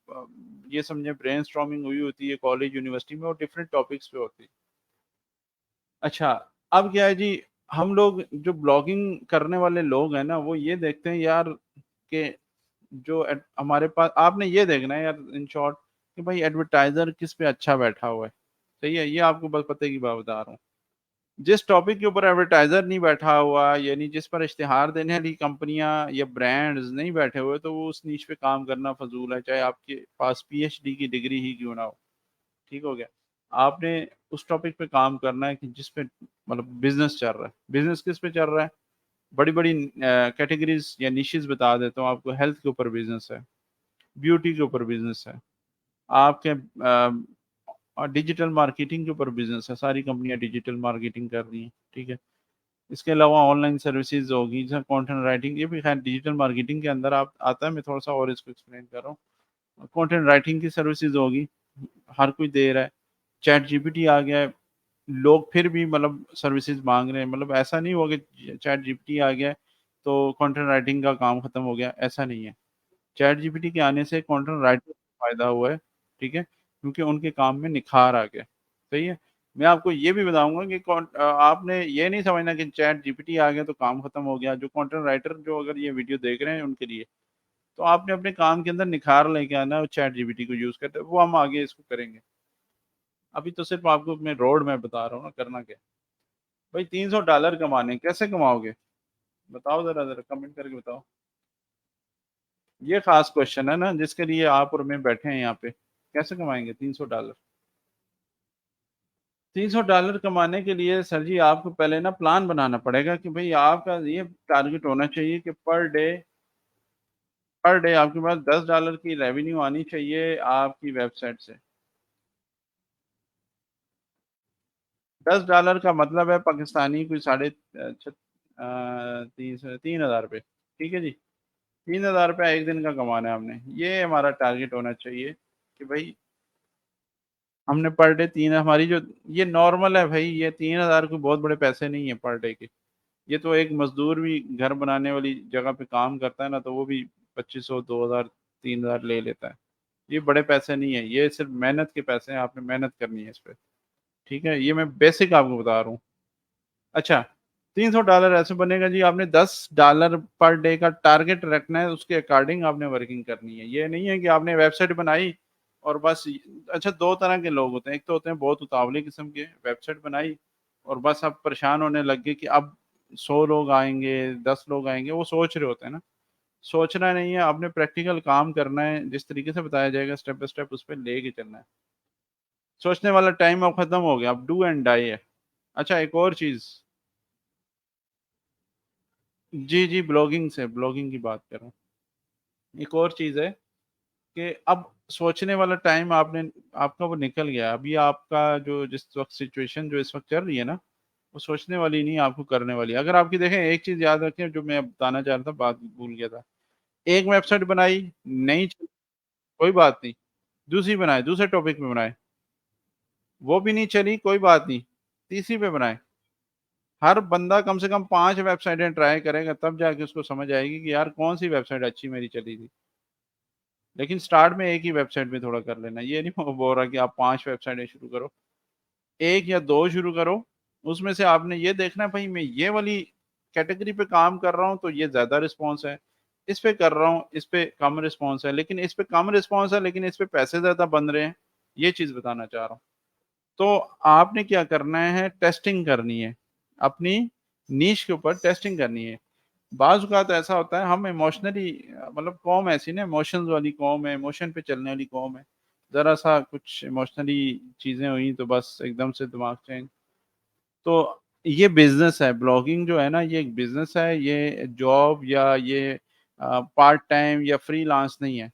ये समझे ब्रेनस्टॉर्मिंग हुई होती है कॉलेज, यूनिवर्सिटी में, वो डिफरेंट टॉपिक्स पे होती है। अच्छा, अब क्या है जी, हम लोग जो ब्लॉगिंग करने वाले लोग हैं ना, वो ये देखते हैं यार कि जो हमारे पास, आपने ये देखना है यार इन शॉर्ट, कि भाई एडवर्टाइजर किस पे अच्छा बैठा हुआ है। सही है, ये आपको बस पते की बात बता रहा हूँ। जिस टॉपिक के ऊपर एडवर्टाइजर नहीं बैठा हुआ, यानी जिस पर इश्तिहार देने वाली कंपनियां या ब्रांड्स नहीं बैठे हुए, तो वो उस नीच पे काम करना फजूल है, चाहे आपके पास पीएचडी की डिग्री ही क्यों ना हो। ठीक हो गया। आपने उस टॉपिक पे काम करना है कि जिस पे मतलब बिजनेस चल रहा है। बिजनेस किस पे चल रहा है? बड़ी बड़ी कैटेगरीज या निशेस बता देता हूँ आपको। हेल्थ के ऊपर बिजनेस है, ब्यूटी के ऊपर बिजनेस है, आपके डिजिटल मार्केटिंग के ऊपर बिजनेस है, सारी कंपनियां डिजिटल मार्केटिंग कर रही हैं। ठीक है, इसके अलावा ऑनलाइन सर्विसेज होगी, जैसे कंटेंट राइटिंग, ये भी खैर डिजिटल मार्केटिंग के अंदर आप आता है। मैं थोड़ा सा और इसको एक्सप्लेन कर रहा हूँ। कंटेंट राइटिंग की सर्विसेज होगी, हर कोई दे रहा है। चैट जीपीटी आ गया है, लोग फिर भी मतलब सर्विसेज मांग रहे हैं। मतलब ऐसा नहीं हुआ कि चैट जीपीटी आ गया है तो कंटेंट राइटिंग का काम खत्म हो गया, ऐसा नहीं है। चैट जीपीटी के आने से कंटेंट राइटर को फायदा हुआ है। ठीक है, क्योंकि उनके काम में निखार आ गया। सही है। मैं आपको ये भी बताऊंगा कि आपने ये नहीं समझना कि चैट जीपीटी आ गया तो काम खत्म हो गया। जो कंटेंट राइटर जो अगर ये वीडियो देख रहे हैं उनके लिए, तो आपने अपने काम के अंदर निखार लेके आना है। चैट जीपीटी को यूज करते हैं, वो हम आगे इसको करेंगे। अभी तो सिर्फ आपको मैं रोड मैप बता रहा हूँ ना करना क्या। भाई $300 कमाने, कैसे कमाओगे? बताओ, जरा जरा कमेंट करके बताओ। ये खास क्वेश्चन है ना, जिसके लिए आप और मैं बैठे हैं यहाँ पे। कैसे कमाएंगे $300? $300 कमाने के लिए सर जी आपको पहले ना प्लान बनाना पड़ेगा कि भाई आपका ये टारगेट होना चाहिए कि पर डे आपके पास $10 की रेवेन्यू आनी चाहिए आपकी वेबसाइट से। $10 का मतलब है पाकिस्तानी कोई 3,000 रुपये। ठीक है जी, $3,000 एक दिन का कमाना है हमने। ये हमारा टारगेट होना चाहिए कि भाई हमने पर डे तीन, हमारी जो ये नॉर्मल है भाई, ये 3,000 कोई बहुत बड़े पैसे नहीं है पर डे के। ये तो एक मजदूर भी घर बनाने वाली जगह पे काम करता है ना, तो वो भी 2500 2,000 3,000 ले लेता है। ये बड़े पैसे नहीं है, ये सिर्फ मेहनत के पैसे हैं, आपने मेहनत करनी है इस पे। ठीक है, ये मैं बेसिक आपको बता रहा हूँ। अच्छा, $300 ऐसे बनेगा जी, आपने $10 पर डे का टारगेट रखना है, उसके अकॉर्डिंग आपने वर्किंग करनी है। ये नहीं है कि आपने वेबसाइट बनाई और बस। अच्छा, दो तरह के लोग होते हैं। एक तो होते हैं बहुत उतावले किस्म के, वेबसाइट बनाई और बस आप परेशान होने लग गए कि अब 100 लोग आएंगे, 10 लोग आएंगे, वो सोच रहे होते हैं ना। सोचना नहीं है, आपने प्रैक्टिकल काम करना है, जिस तरीके से बताया जाएगा स्टेप बाय स्टेप उस पर लेके चलना है। सोचने वाला टाइम अब खत्म हो गया, अब डू एंड डाई है। अच्छा, एक और चीज। जी जी, ब्लॉगिंग से, ब्लॉगिंग की बात कर रहा हूँ। एक और चीज़ है कि अब सोचने वाला टाइम आपने आपका वो निकल गया। अभी आपका जो जिस वक्त सिचुएशन जो इस वक्त चल रही है ना, वो सोचने वाली नहीं, आपको करने वाली। अगर आपकी देखें, एक चीज याद रखें जो मैं बताना चाह रहा था, बात भूल गया था। एक वेबसाइट बनाई, नहीं चली, कोई बात नहीं, दूसरी बनाए, दूसरे टॉपिक पे बनाए, वो भी नहीं चली, कोई बात नहीं, तीसरी पे बनाए। हर बंदा कम से कम 5 वेबसाइटें ट्राई करेगा, तब जाके उसको समझ आएगी कि यार कौन सी वेबसाइट अच्छी मेरी चली थी। लेकिन स्टार्ट में एक ही वेबसाइट में थोड़ा कर लेना, ये नहीं बोल रहा कि आप 5 वेबसाइटें शुरू करो, एक या दो शुरू करो। उसमें से आपने ये देखना है, भाई मैं ये वाली कैटेगरी पे काम कर रहा हूँ तो ये ज्यादा रिस्पॉन्स है, इस पे कर रहा हूँ इस पे कम रिस्पॉन्स है, लेकिन इस पे कम रिस्पॉन्स है लेकिन इस पे पैसे ज्यादा बन रहे हैं। ये चीज बताना चाह रहा हूँ। तो आपने क्या करना है, टेस्टिंग करनी है, अपनी नीश के ऊपर टेस्टिंग करनी है। बाज औक़ात ऐसा होता है, हम इमोशनली, मतलब कौम ऐसी ना, इमोशंस वाली कौम है, इमोशन पे चलने वाली कौम है। जरा सा कुछ इमोशनली चीजें हुई तो बस एकदम से दिमाग चेंज। तो ये बिजनेस है, ब्लॉगिंग जो है ना, ये एक बिजनेस है, ये जॉब या ये पार्ट टाइम या फ्रीलांस नहीं है।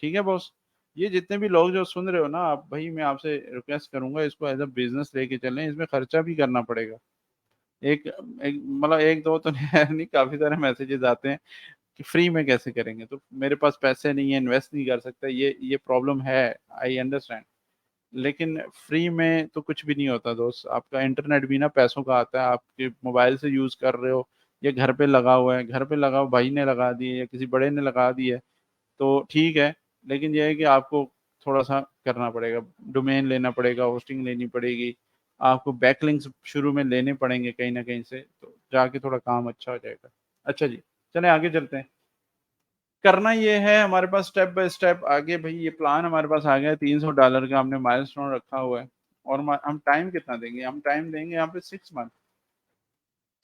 ठीक है बॉस। ये जितने भी लोग जो सुन रहे हो ना आप, भाई मैं आपसे रिक्वेस्ट करूंगा, इसको एज अ बिजनेस लेके चलें, इसमें खर्चा भी करना पड़ेगा। एक एक मतलब एक दो तो नहीं, काफी सारे मैसेजेस आते हैं कि फ्री में कैसे करेंगे, तो मेरे पास पैसे नहीं है, इन्वेस्ट नहीं कर सकता, ये प्रॉब्लम है। I understand. लेकिन फ्री में तो कुछ भी नहीं होता दोस्त। आपका इंटरनेट भी ना पैसों का आता है, आपके मोबाइल से यूज कर रहे हो, या घर पे लगा हुआ है, घर पे लगा हुआ भाई ने लगा दी है या किसी बड़े ने लगा दी है, तो ठीक है। लेकिन यह है कि आपको थोड़ा सा करना पड़ेगा, डोमेन लेना पड़ेगा, होस्टिंग लेनी पड़ेगी, आपको बैकलिंक्स शुरू में लेने पड़ेंगे कहीं ना कहीं से, तो जाके थोड़ा काम अच्छा हो जाएगा। अच्छा जी, चलें आगे चलते हैं। करना ये है हमारे पास स्टेप बाय स्टेप आगे, भाई ये प्लान हमारे पास आ गया है, $300 का हमने माइलस्टोन रखा हुआ है। और हम टाइम कितना देंगे, हम टाइम देंगे यहाँ पे 6 मंथ।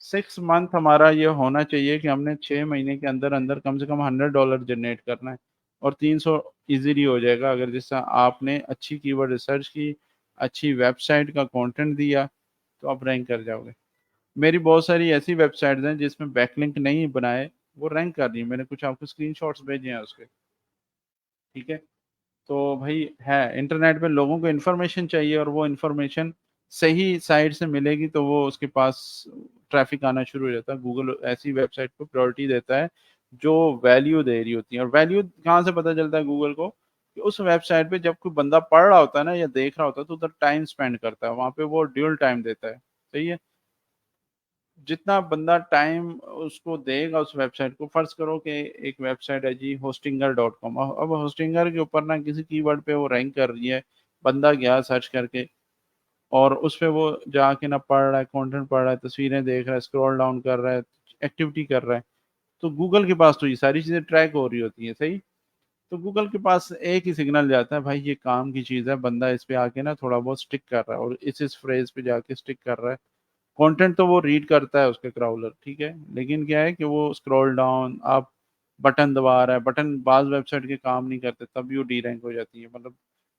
6 मंथ हमारा ये होना चाहिए कि हमने 6 महीने के अंदर अंदर कम से कम $100 जनरेट करना है। और 300 इजीली हो जाएगा, अगर जैसा आपने अच्छी कीवर्ड रिसर्च की, अच्छी वेबसाइट का कंटेंट दिया, तो आप रैंक कर जाओगे। मेरी बहुत सारी ऐसी वेबसाइट्स हैं जिसमें बैकलिंक नहीं बनाए, वो रैंक कर रही है। मैंने कुछ आपको स्क्रीनशॉट्स भेजे हैं उसके। ठीक है। तो भाई है, इंटरनेट पे लोगों को इन्फॉर्मेशन चाहिए, और वो इन्फॉर्मेशन सही साइट से मिलेगी तो वो उसके पास ट्रैफिक आना शुरू हो जाता है। गूगल ऐसी वेबसाइट को प्रायोरिटी देता है जो वैल्यू दे रही होती है। और वैल्यू कहाँ से पता चलता है गूगल को, कि उस वेबसाइट पे जब कोई बंदा पढ़ रहा होता है ना या देख रहा होता है, तो उधर टाइम स्पेंड करता है, वहां पे वो ड्यूल टाइम देता है। सही है। जितना बंदा टाइम उसको देगा उस वेबसाइट को, फर्ज करो कि एक वेबसाइट है जी hostinger.com, अब होस्टिंगर के ऊपर ना किसी कीवर्ड पे वो रैंक कर रही है, बंदा गया सर्च करके, और उस पे वो जाके ना पढ़ रहा है, कंटेंट पढ़ रहा है, तस्वीरें देख रहा है, स्क्रॉल डाउन कर रहा है, एक्टिविटी कर रहा है, तो गूगल के पास तो ये सारी चीजें ट्रैक हो रही होती हैं। सही। तो गूगल के पास एक ही सिग्नल जाता है, भाई ये काम की चीज है, बंदा इस पे आके ना थोड़ा बहुत स्टिक कर रहा है, और इस फ्रेज पे जाके स्टिक कर रहा है। कंटेंट तो वो रीड करता है उसके क्राउलर, ठीक है, लेकिन क्या है कि वो स्क्रॉल डाउन, आप बटन दबा रहा है, बटन बाज वेबसाइट के काम नहीं करते, तब भी वो डी रैंक हो जाती है। मतलब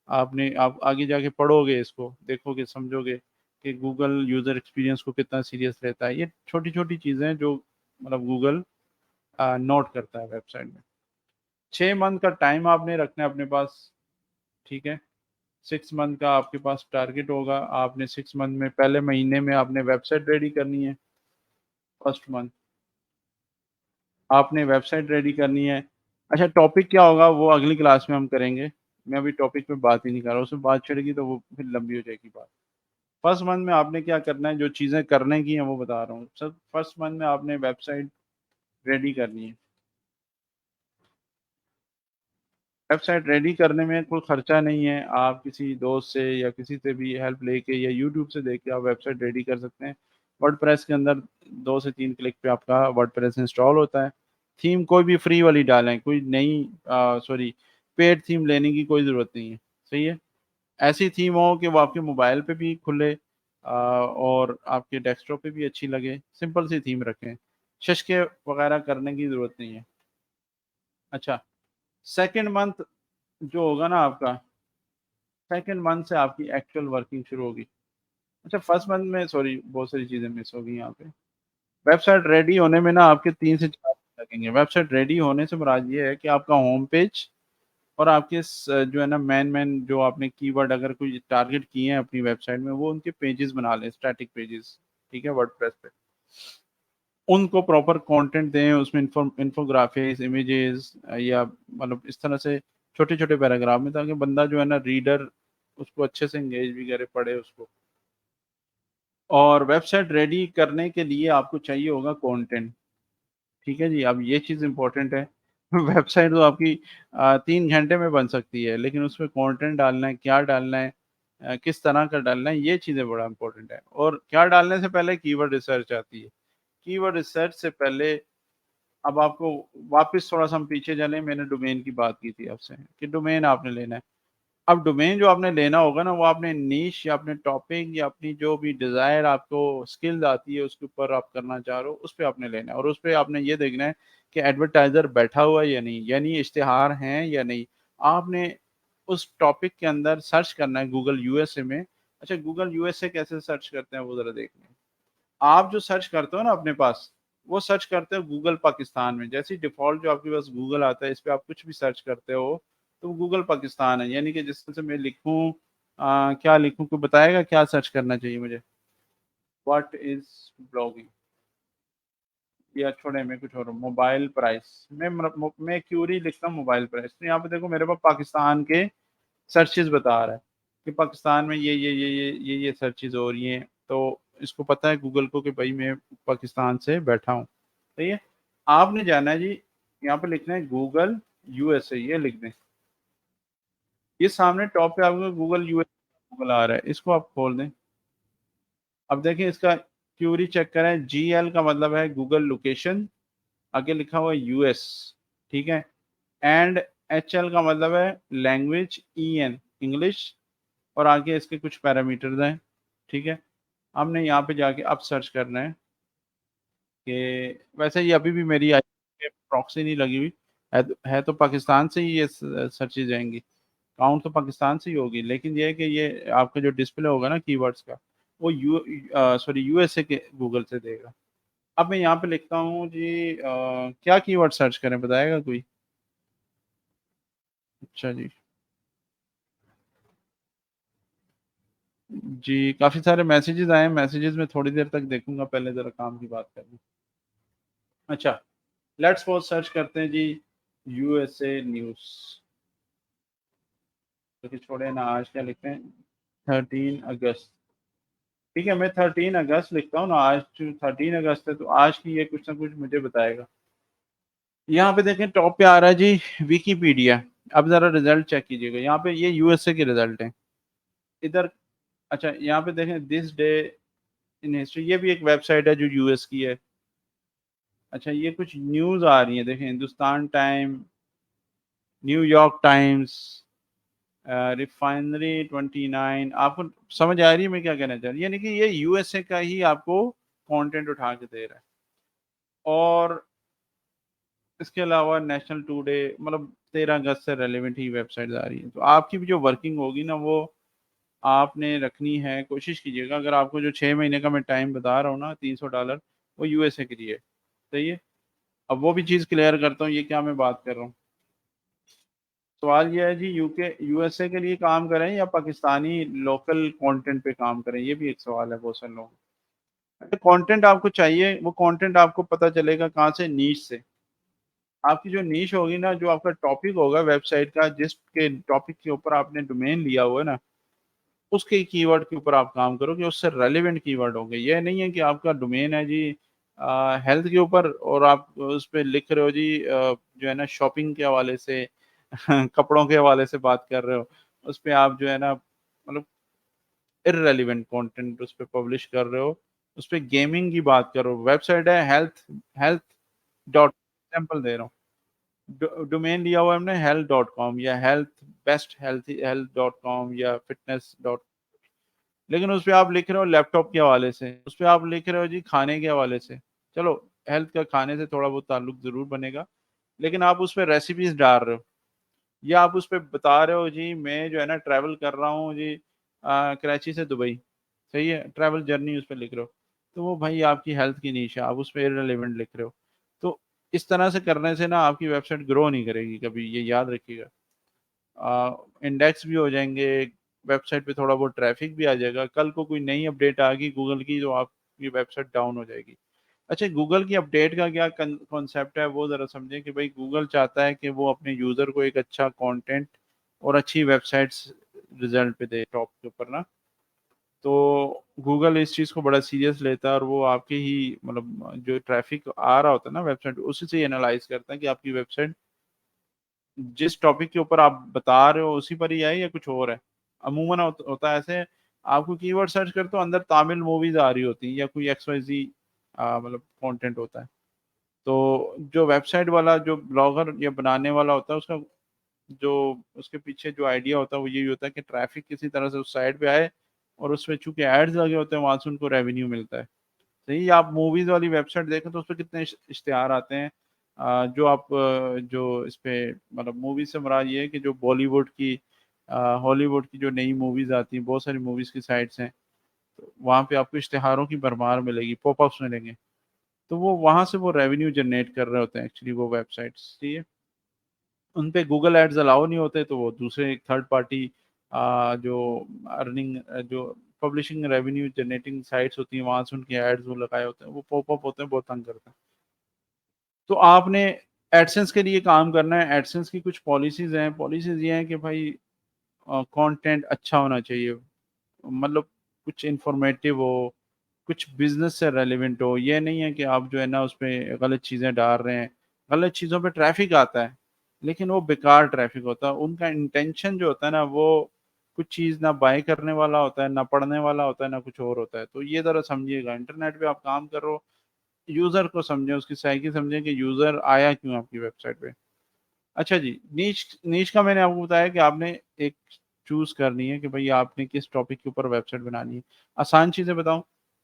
आप आगे जाके पढ़ोगे, इसको देखोगे, समझोगे कि गूगल यूजर एक्सपीरियंस को कितना सीरियस लेता है। ये छोटी छोटी चीजें हैं जो मतलब गूगल नोट करता है वेबसाइट में। 6 मंथ का टाइम आपने रखना है अपने पास। ठीक है। 6 मंथ का आपके पास टारगेट होगा। आपने 6 मंथ में पहले महीने में आपने वेबसाइट रेडी करनी है। फर्स्ट मंथ आपने वेबसाइट रेडी करनी है। अच्छा, टॉपिक क्या होगा वो अगली क्लास में हम करेंगे। मैं अभी टॉपिक पे बात ही नहीं कर रहा, उसमें बात छिड़ेगी तो वो फिर लंबी हो जाएगी बात। फर्स्ट मंथ में आपने क्या करना है, जो चीज़ें करने की हैं वो बता रहा हूँ सर। फर्स्ट मंथ में आपने वेबसाइट रेडी करनी है। वेबसाइट रेडी करने में कोई खर्चा नहीं है, आप किसी दोस्त से या किसी से भी हेल्प लेके या यूट्यूब से देख के आप वेबसाइट रेडी कर सकते हैं। वर्डप्रेस के अंदर 2 से 3 क्लिक पे आपका वर्डप्रेस इंस्टॉल होता है। थीम कोई भी फ्री वाली डालें, कोई नई सॉरी पेड थीम लेने की कोई ज़रूरत नहीं है। सही है। ऐसी थीम हो कि वो आपके मोबाइल पे भी खुले, और आपके डेस्कटॉप पे भी अच्छी लगे। सिंपल सी थीम रखें, शशके वगैरह करने की ज़रूरत नहीं है। अच्छा, सेकेंड मंथ जो होगा ना आपका, सेकेंड मंथ से आपकी एक्चुअल वर्किंग शुरू होगी। अच्छा, फर्स्ट मंथ में सॉरी बहुत सारी चीज़ें मिस होगी यहाँ पे। वेबसाइट रेडी होने में ना आपके 3 से 4 दिन लगेंगे। वेबसाइट रेडी होने से मुराद ये है कि आपका होम पेज और आपके जो है ना मेन जो आपने कीवर्ड अगर कोई टारगेट किए हैं अपनी वेबसाइट में, वो उनके पेजेस बना लें, स्टैटिक पेजेस। ठीक है, वर्डप्रेस पे। उनको प्रॉपर कंटेंट दें, उसमें इन्फोग्राफिक्स, इमेजेस या मतलब इस तरह से छोटे-छोटे पैराग्राफ में, ताकि बंदा जो है ना रीडर उसको अच्छे से एंगेज भी करे, पढ़े उसको। और वेबसाइट रेडी करने के लिए आपको चाहिए होगा कंटेंट, ठीक है जी। अब ये चीज़ इम्पोर्टेंट है। वेबसाइट तो आपकी 3 घंटे में बन सकती है, लेकिन उसमें कंटेंट डालना है, क्या डालना है, किस तरह का डालना है, ये चीज़ें बड़ा इम्पोर्टेंट है। और क्या डालने से पहले कीवर्ड रिसर्च आती है। कीवर्ड रिसर्च से पहले अब आपको वापस थोड़ा-सा हम पीछे चलें, मैंने डोमेन की बात की थी आपसे कि डोमेन आपने लेना है। अब डोमेन जो आपने लेना होगा ना, वो आपने नीश या अपने टॉपिक या अपनी जो भी डिज़ायर आपको स्किल्स आती है उसके ऊपर आप करना चाह रहे हो, उस पे आपने लेना है। और उस पे आपने ये देखना है कि एडवर्टाइज़र बैठा हुआ है या नहीं, यानी इश्तिहार हैं या नहीं। आपने उस टॉपिक के अंदर सर्च करना है गूगल यूएसए में। अच्छा, गूगल यूएसए कैसे सर्च करते हैं वो ज़रा देख लें। आप जो सर्च करते हो ना अपने पास, वो सर्च करते हो गूगल पाकिस्तान में। जैसे ही डिफ़ॉल्ट जो आपके पास गूगल आता है, इस पे आप कुछ भी सर्च करते हो, तो गूगल पाकिस्तान है। यानी कि जिस तरह से मैं लिखूँ, क्या लिखूँ, कोई बताएगा क्या सर्च करना चाहिए मुझे? What is blogging? या छोड़ें, मैं कुछ और मोबाइल प्राइस। मैं क्यूरी लिखता हूँ मोबाइल प्राइस। तो यहाँ पे देखो मेरे पास पाकिस्तान के सर्चेज़ बता रहा है कि पाकिस्तान में ये सर्चेज़ हो रही हैं। तो इसको पता है गूगल को कि भाई मैं पाकिस्तान से बैठा हूँ। सही है? आपने जाना है जी, यहाँ पे लिखना है गूगल यूएसए, ये लिख दें। ये सामने टॉप पे आपको गूगल यूएसए गूगल आ रहा है, इसको आप खोल दें। अब देखिए इसका क्यूरी चेक करें, जीएल का मतलब है गूगल लोकेशन, आगे लिखा हुआ है यूएस, ठीक है? एंड एचएल का मतलब है लैंग्वेज, ईएन इंग्लिश, और आगे इसके कुछ पैरामीटर्स हैं, ठीक है? हमने यहाँ पे जाके अब सर्च करना है कि वैसे ये अभी भी मेरी आई प्रॉक्सी नहीं लगी हुई है तो पाकिस्तान से ही ये सर्चेज आएंगी, काउंट तो पाकिस्तान से ही होगी, लेकिन ये है कि ये आपका जो डिस्प्ले होगा ना कीवर्ड्स का, वो यूएसए के गूगल से देगा। अब मैं यहाँ पे लिखता हूँ जी, क्या कीवर्ड सर्च करें, बताएगा कोई? अच्छा जी। जी, काफ़ी सारे मैसेजेस आए हैं, मैसेजेस में थोड़ी देर तक देखूंगा, पहले ज़रा काम की बात करनी। अच्छा, लेट्स सपोज सर्च करते हैं जी यूएसए न्यूज़। तो कि छोड़े ना, आज क्या लिखते हैं, 13 अगस्त। ठीक है, मैं 13 अगस्त लिखता हूँ ना, आज 13 अगस्त है, तो आज की ये कुछ ना कुछ मुझे बताएगा। यहाँ पे देखें टॉप पे आ रहा है जी विकिपीडिया। अब ज़रा रिजल्ट चेक कीजिएगा, यहाँ पे ये यूएसए के रिजल्ट हैं इधर। अच्छा, यहाँ पे देखें दिस डे इन हिस्ट्री, ये भी एक वेबसाइट है जो यूएस की है। अच्छा, ये कुछ न्यूज़ आ रही है, देखें Hindustan time, New York times, refinery 29। आपको समझ आ रही है मैं क्या कहना चाह रही हूँ? यानी कि ये यूएसए का ही आपको कंटेंट उठा के दे रहा है। और इसके अलावा नेशनल टुडे, मतलब 13 अगस्त से रेलिवेंट ही वेबसाइट आ रही है। तो आपकी भी जो वर्किंग होगी ना, वो आपने रखनी है, कोशिश कीजिएगा। अगर आपको जो 6 महीने का मैं टाइम बता रहा हूँ ना, $300, वो यूएसए के लिए। सही है? अब वो भी चीज़ क्लियर करता हूँ, ये क्या मैं बात कर रहा हूँ। सवाल ये है जी, यूके यूएसए के लिए काम करें या पाकिस्तानी लोकल कंटेंट पे काम करें, ये भी एक सवाल है बहुत सारे लोगों का। कंटेंट आपको चाहिए, वो कंटेंट आपको पता चलेगा कहाँ से, नीश से। आपकी जो नीश होगी ना, जो आपका टॉपिक होगा वेबसाइट का, जिसके टॉपिक के ऊपर आपने डोमेन लिया हुआ है ना, उसके कीवर्ड के ऊपर आप काम करो कि उससे रेलेवेंट कीवर्ड होंगे। ये नहीं है कि आपका डोमेन है जी हेल्थ के ऊपर, और आप उस पे लिख रहे हो जी जो है ना शॉपिंग के हवाले से कपड़ों के हवाले से बात कर रहे हो, उस पे आप जो है ना मतलब इररेलेवेंट कंटेंट उस पे पब्लिश कर रहे हो, उस पे गेमिंग की बात करो। वेबसाइट है हेल्थ हेल्थ डॉट, एग्जाम्पल दे रहा हूँ, डोमेन लिया हुआ है हमने health.com या health best health dot com या फिटनेस डॉट, लेकिन उस पे आप लिख रहे हो लैपटॉप के हवाले से, उस पे आप लिख रहे हो जी खाने के हवाले से। चलो, हेल्थ का खाने से थोड़ा बहुत ताल्लुक जरूर बनेगा, लेकिन आप उस पे रेसिपीज डाल रहे हो, या आप उस पे बता रहे हो जी मैं जो है ना ट्रैवल कर रहा हूँ जी कराची से दुबई। सही है, ट्रैवल जर्नी उस पे लिख रहे हो, तो वो भाई आपकी हेल्थ की नीश है, आप उस पे इररिलेवेंट लिख रहे हो। तो इस तरह से करने से ना आपकी वेबसाइट ग्रो नहीं करेगी कभी, ये याद रखिएगा। इंडेक्स भी हो जाएंगे, वेबसाइट पे थोड़ा बहुत ट्रैफिक भी आ जाएगा। कल को कोई नई अपडेट आ गई गूगल की, तो आप आपकी वेबसाइट डाउन हो जाएगी। अच्छा, गूगल की अपडेट का क्या कॉन्सेप्ट है वो ज़रा समझें कि भाई गूगल चाहता है कि वो अपने यूज़र को एक अच्छा कंटेंट और अच्छी वेबसाइट्स रिजल्ट पे दे टॉप के ऊपर ना। तो गूगल इस चीज़ को बड़ा सीरियस लेता है और वो आपके ही मतलब जो ट्रैफिक आ रहा होता है ना वेबसाइट, उसी से एनालाइज करता है कि आपकी वेबसाइट जिस टॉपिक के ऊपर आप बता रहे हो उसी पर ही है या कुछ और है। अमूमन होता है ऐसे, आपको कीवर्ड सर्च करते हो अंदर तमिल मूवीज आ रही होती है या कोई XYZ मतलब कंटेंट होता है। तो जो वेबसाइट वाला जो ब्लॉगर या बनाने वाला होता है उसका जो उसके पीछे जो आइडिया होता है वो यही होता है कि ट्रैफिक किसी तरह से उस साइट पे आए और उसमें चूंकि एड्स लगे होते हैं वहां से उनको रेवेन्यू मिलता है। सही, आप मूवीज वाली वेबसाइट देखें तो उस पर कितने इश्तेहार आते हैं। जो आप जो इस पे मतलब मूवी से मुराद ये है कि जो बॉलीवुड की हॉलीवुड की जो नई मूवीज आती हैं, बहुत सारी मूवीज की साइट्स हैं, तो वहाँ पे आपको इश्तेहारों की भरमार मिलेगी, पॉपअप्स मिलेंगे। तो वो वहां से वो रेवेन्यू जनरेट कर रहे होते हैं एक्चुअली वो वेबसाइट्स, ठीक है। उन पे गूगल एड्स अलाउ नहीं होते तो वो दूसरे एक थर्ड पार्टी जो अर्निंग जो पब्लिशिंग रेवेन्यू जनरेटिंग साइट्स होती हैं वहां से उनके एड्स वो लगाए होते हैं, वो पॉपअप होते हैं, बहुत तंग करते हैं। तो आपने एडसेंस के लिए काम करना है। एडसेंस की कुछ पॉलिसीज हैं। पॉलिसीज ये हैं कि भाई कंटेंट अच्छा होना चाहिए, मतलब कुछ इंफॉर्मेटिव हो, कुछ बिजनेस से रेलिवेंट हो। ये नहीं है कि आप जो है ना उस पे गलत चीज़ें डाल रहे हैं। गलत चीज़ों पे ट्रैफिक आता है लेकिन वो बेकार ट्रैफिक होता है। उनका इंटेंशन जो होता है ना वो कुछ चीज़ ना बाय करने वाला होता है, ना पढ़ने वाला होता है, ना कुछ और होता है। तो ये ज़रा समझिएगा, इंटरनेट पे आप काम कर रहे हो, यूज़र को समझें, उसकी साइकी समझें कि यूज़र आया क्यों आपकी वेबसाइट पे। अच्छा जी, नीच नीच का मैंने आपको बताया कि आपने एक चूज करनी है कि भाई आपने किस टॉपिक के ऊपर वेबसाइट बनानी है। आसान चीजें बताऊं,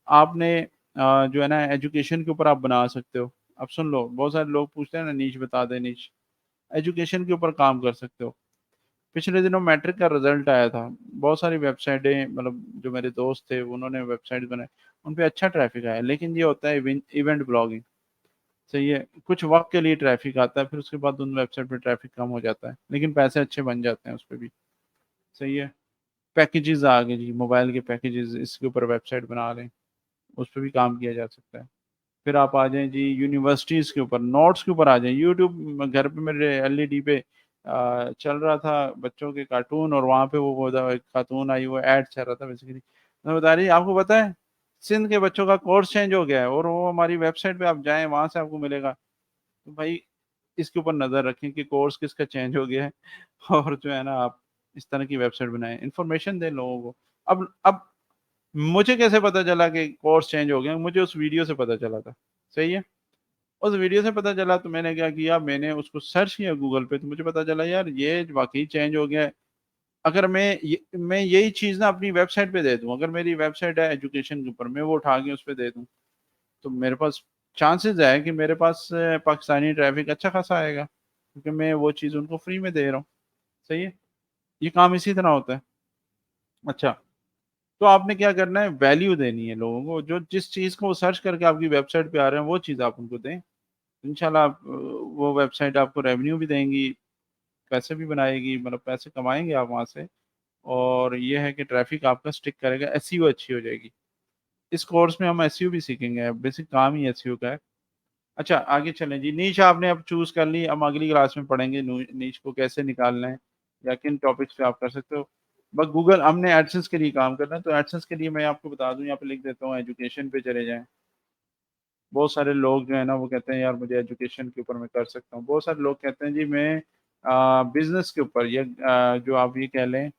आपने जो है ना एजुकेशन के ऊपर आप बना सकते हो। अब सुन लो, बहुत सारे लोग पूछते हैं ना नीच बता दे नीच। एजुकेशन के ऊपर काम कर सकते हो। पिछले दिनों मैट्रिक का रिजल्ट आया था, बहुत सारी वेबसाइटें मतलब जो मेरे दोस्त थे उन्होंने वेबसाइट बनाए, उन पे अच्छा ट्रैफिक आया। लेकिन ये होता है इवेंट ब्लॉगिंग, सही है, कुछ वक्त के लिए ट्रैफिक आता है फिर उसके बाद उन वेबसाइट पे ट्रैफिक कम हो जाता है लेकिन पैसे अच्छे बन जाते हैं उस पर भी। सही है। पैकेजेस आ गए जी, मोबाइल के पैकेजेस, इसके ऊपर वेबसाइट बना लें, उस पर भी काम किया जा सकता है। फिर आप आ जाएं जी यूनिवर्सिटीज़ के ऊपर, नोट्स के ऊपर आ जाएं। यूट्यूब घर पे मेरे LED पे चल रहा था बच्चों के कार्टून और वहाँ पे वो एक कार्टून आई, वो ऐड चल रहा था बेसिकली। मैं बता रही आपको पता है सिंध के बच्चों का कोर्स चेंज हो गया है और वो हमारी वेबसाइट पे आप जाएं वहां से आपको मिलेगा। तो भाई इसके ऊपर नजर रखें कि कोर्स किसका चेंज हो गया है और जो है ना आप इस तरह की वेबसाइट बनाएं, इंफॉर्मेशन दें लोगों को। अब मुझे कैसे पता चला कि कोर्स चेंज हो गया? मुझे उस वीडियो से पता चला था। सही है। उस वीडियो से पता चला तो मैंने क्या किया, मैंने उसको सर्च किया गूगल पे तो मुझे पता चला यार ये वाकई चेंज हो गया है। अगर मैं यही चीज़ ना अपनी वेबसाइट पे दे दूं, अगर मेरी वेबसाइट है एजुकेशन के ऊपर, मैं वो उठा के उस पर दे दूं तो मेरे पास चांसेस है कि मेरे पास पाकिस्तानी ट्रैफिक अच्छा खासा आएगा क्योंकि मैं वो चीज़ उनको फ्री में दे रहा हूँ। सही है। ये काम इसी तरह होता है। अच्छा, तो आपने क्या करना है, वैल्यू देनी है लोगों को। जो जिस चीज़ को वो सर्च करके आपकी वेबसाइट पे आ रहे हैं वो चीज़ आप उनको दें। इंशाल्लाह वो वेबसाइट आपको रेवेन्यू भी देंगी, पैसे भी बनाएगी, मतलब पैसे कमाएंगे आप वहाँ से। और ये है कि ट्रैफिक आपका स्टिक करेगा, SEO अच्छी हो जाएगी। इस कोर्स में हम SEO भी सीखेंगे, बेसिक काम ही SEO का है। अच्छा, आगे चलें जी। नीश आपने अब चूज कर ली, हम अगली क्लास में पढ़ेंगे नीश को कैसे निकालना है या किन टॉपिक्स पे आप कर सकते हो। बस गूगल, हमने एडसेंस के लिए काम करना है तो एडसेंस के लिए मैं आपको बता दूं, यहाँ पे लिख देता हूँ एजुकेशन पे चले जाएं। बहुत सारे लोग जो है ना वो कहते हैं यार मुझे एजुकेशन के ऊपर मैं कर सकता हूँ। बहुत सारे लोग कहते हैं जी मैं बिजनेस के ऊपर या जो आप ये कह लें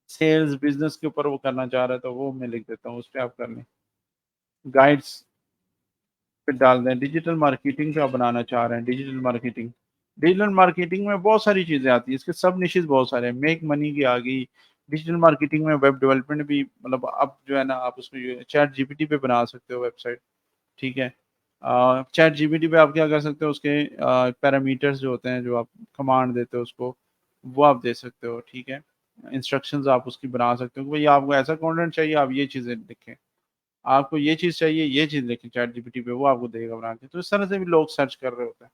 सेल्स बिजनेस के ऊपर वो करना चाह रहे हैं तो वो मैं लिख देता हूँ, उस पर आप कर लें। गाइड्स पे डाल दें। डिजिटल मार्केटिंग पे आप बनाना चाह रहे हैं, डिजिटल मार्केटिंग। डिजिटल मार्केटिंग में बहुत सारी चीज़ें आती हैं, इसके सब निशेज बहुत सारे हैं। मेक मनी की आ गई, डिजिटल मार्केटिंग में वेब डेवलपमेंट भी, मतलब अब जो है ना आप उसको ChatGPT पे बना सकते हो वेबसाइट, ठीक है। ChatGPT पे आप क्या कर सकते हो, उसके पैरामीटर्स जो होते हैं, जो आप कमांड देते हो उसको, वो आप दे सकते हो, ठीक है। इंस्ट्रक्शंस आप उसकी बना सकते हो कि भाई आपको ऐसा कंटेंट चाहिए, आप ये चीज़ें लिखें। आपको ये चीज़ चाहिए, ये चीज़ लिखें ChatGPT पे, वो आपको देगा बना के। तो इस तरह से भी लोग सर्च कर रहे होते हैं।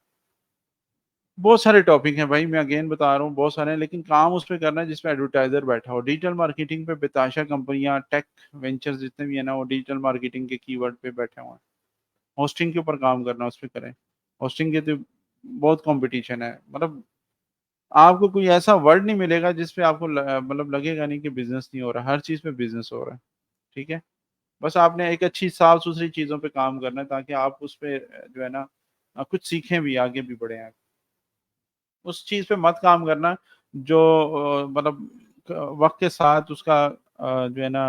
बहुत सारे टॉपिक हैं भाई, मैं अगेन बता रहा हूँ बहुत सारे हैं, लेकिन काम उस पे करना है जिसपे एडवर्टाइजर बैठा हो। डिजिटल मार्केटिंग पे बेताशा कंपनियां, टेक वेंचर्स जितने भी है ना, वो डिजिटल मार्केटिंग के कीवर्ड पे बैठे हुए हैं। होस्टिंग के ऊपर काम करना, उस पे करें। होस्टिंग के तो बहुत कंपटीशन है, मतलब आपको कोई ऐसा वर्ड नहीं मिलेगा जिसपे आपको मतलब लगेगा नहीं कि बिजनेस नहीं हो रहा, हर चीज पे बिजनेस हो रहा है। ठीक है, बस आपने एक अच्छी साफ सुथरी चीजों पे काम करना है, ताकि आप उस पे जो है ना कुछ सीखें भी, आगे भी बढ़े हैं। उस चीज पे मत काम करना जो मतलब वक्त के साथ उसका जो है ना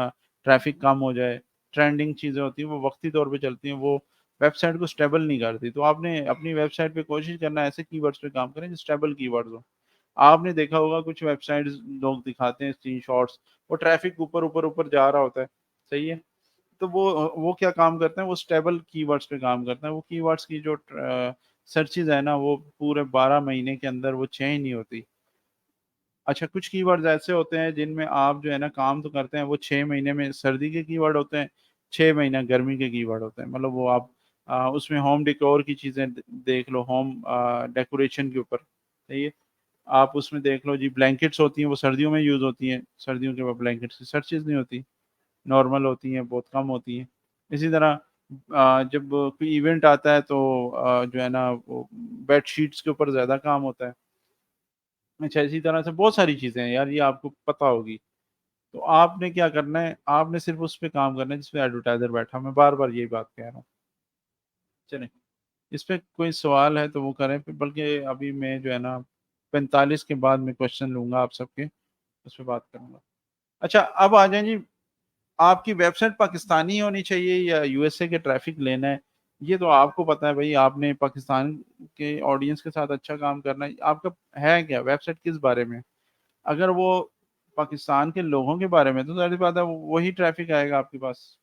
ट्रैफिक कम हो जाए। ट्रेंडिंग चीजें होती हैं वो वक्ती तौर पे चलती हैं, वो वेबसाइट को स्टेबल नहीं करती। तो आपने अपनी वेबसाइट पे कोशिश करना है ऐसे कीवर्ड्स पे काम करें जो स्टेबल कीवर्ड्स हो। आपने देखा होगा कुछ वेबसाइट्स लोग दिखाते हैं स्क्रीनशॉट्स, वो ट्रैफिक ऊपर ऊपर ऊपर जा रहा होता है, सही है। तो वो क्या काम करते हैं, वो स्टेबल कीवर्ड्स पे काम करते हैं। वो कीवर्ड्स की जो सर्चेज है ना, वो पूरे 12 महीने के अंदर वो चेंज नहीं होती। अच्छा, कुछ कीवर्ड्स ऐसे होते हैं जिनमें आप जो है ना काम तो करते हैं, वो 6 महीने में सर्दी के कीवर्ड होते हैं, 6 महीना गर्मी के कीवर्ड होते हैं। मतलब वो आप उसमें होम डेकोर की चीजें देख लो, होम डेकोरेशन के ऊपर, सही है। आप उसमें देख लो जी, ब्लैंकेट्स होती हैं वो सर्दियों में यूज होती हैं, सर्दियों के बाद ब्लैंकेट्स की सर्चेज नहीं होती, नॉर्मल होती हैं, बहुत कम होती हैं। इसी तरह जब कोई इवेंट आता है तो जो है ना वो बेड शीट्स के ऊपर ज़्यादा काम होता है। अच्छा, इसी तरह से बहुत सारी चीज़ें हैं यार, ये आपको पता होगी। तो आपने क्या करना है, आपने सिर्फ उस पे काम करना है जिसपे एडवर्टाइजर बैठा। मैं बार बार यही बात कह रहा हूँ। चलें, इस पे कोई सवाल है तो वो करें फिर, बल्कि अभी मैं जो है ना 45 के बाद मैं क्वेश्चन लूंगा आप सबके, उस पर बात करूंगा। अच्छा, अब आ जाए जी, आपकी वेबसाइट पाकिस्तानी होनी चाहिए या यूएसए के ट्रैफिक लेना है? ये तो आपको पता है भाई, आपने पाकिस्तान के ऑडियंस के साथ अच्छा काम करना है। आपका है क्या वेबसाइट किस बारे में? अगर वो पाकिस्तान के लोगों के बारे में तो जाहिर सी बात है वही ट्रैफिक आएगा आपके पास।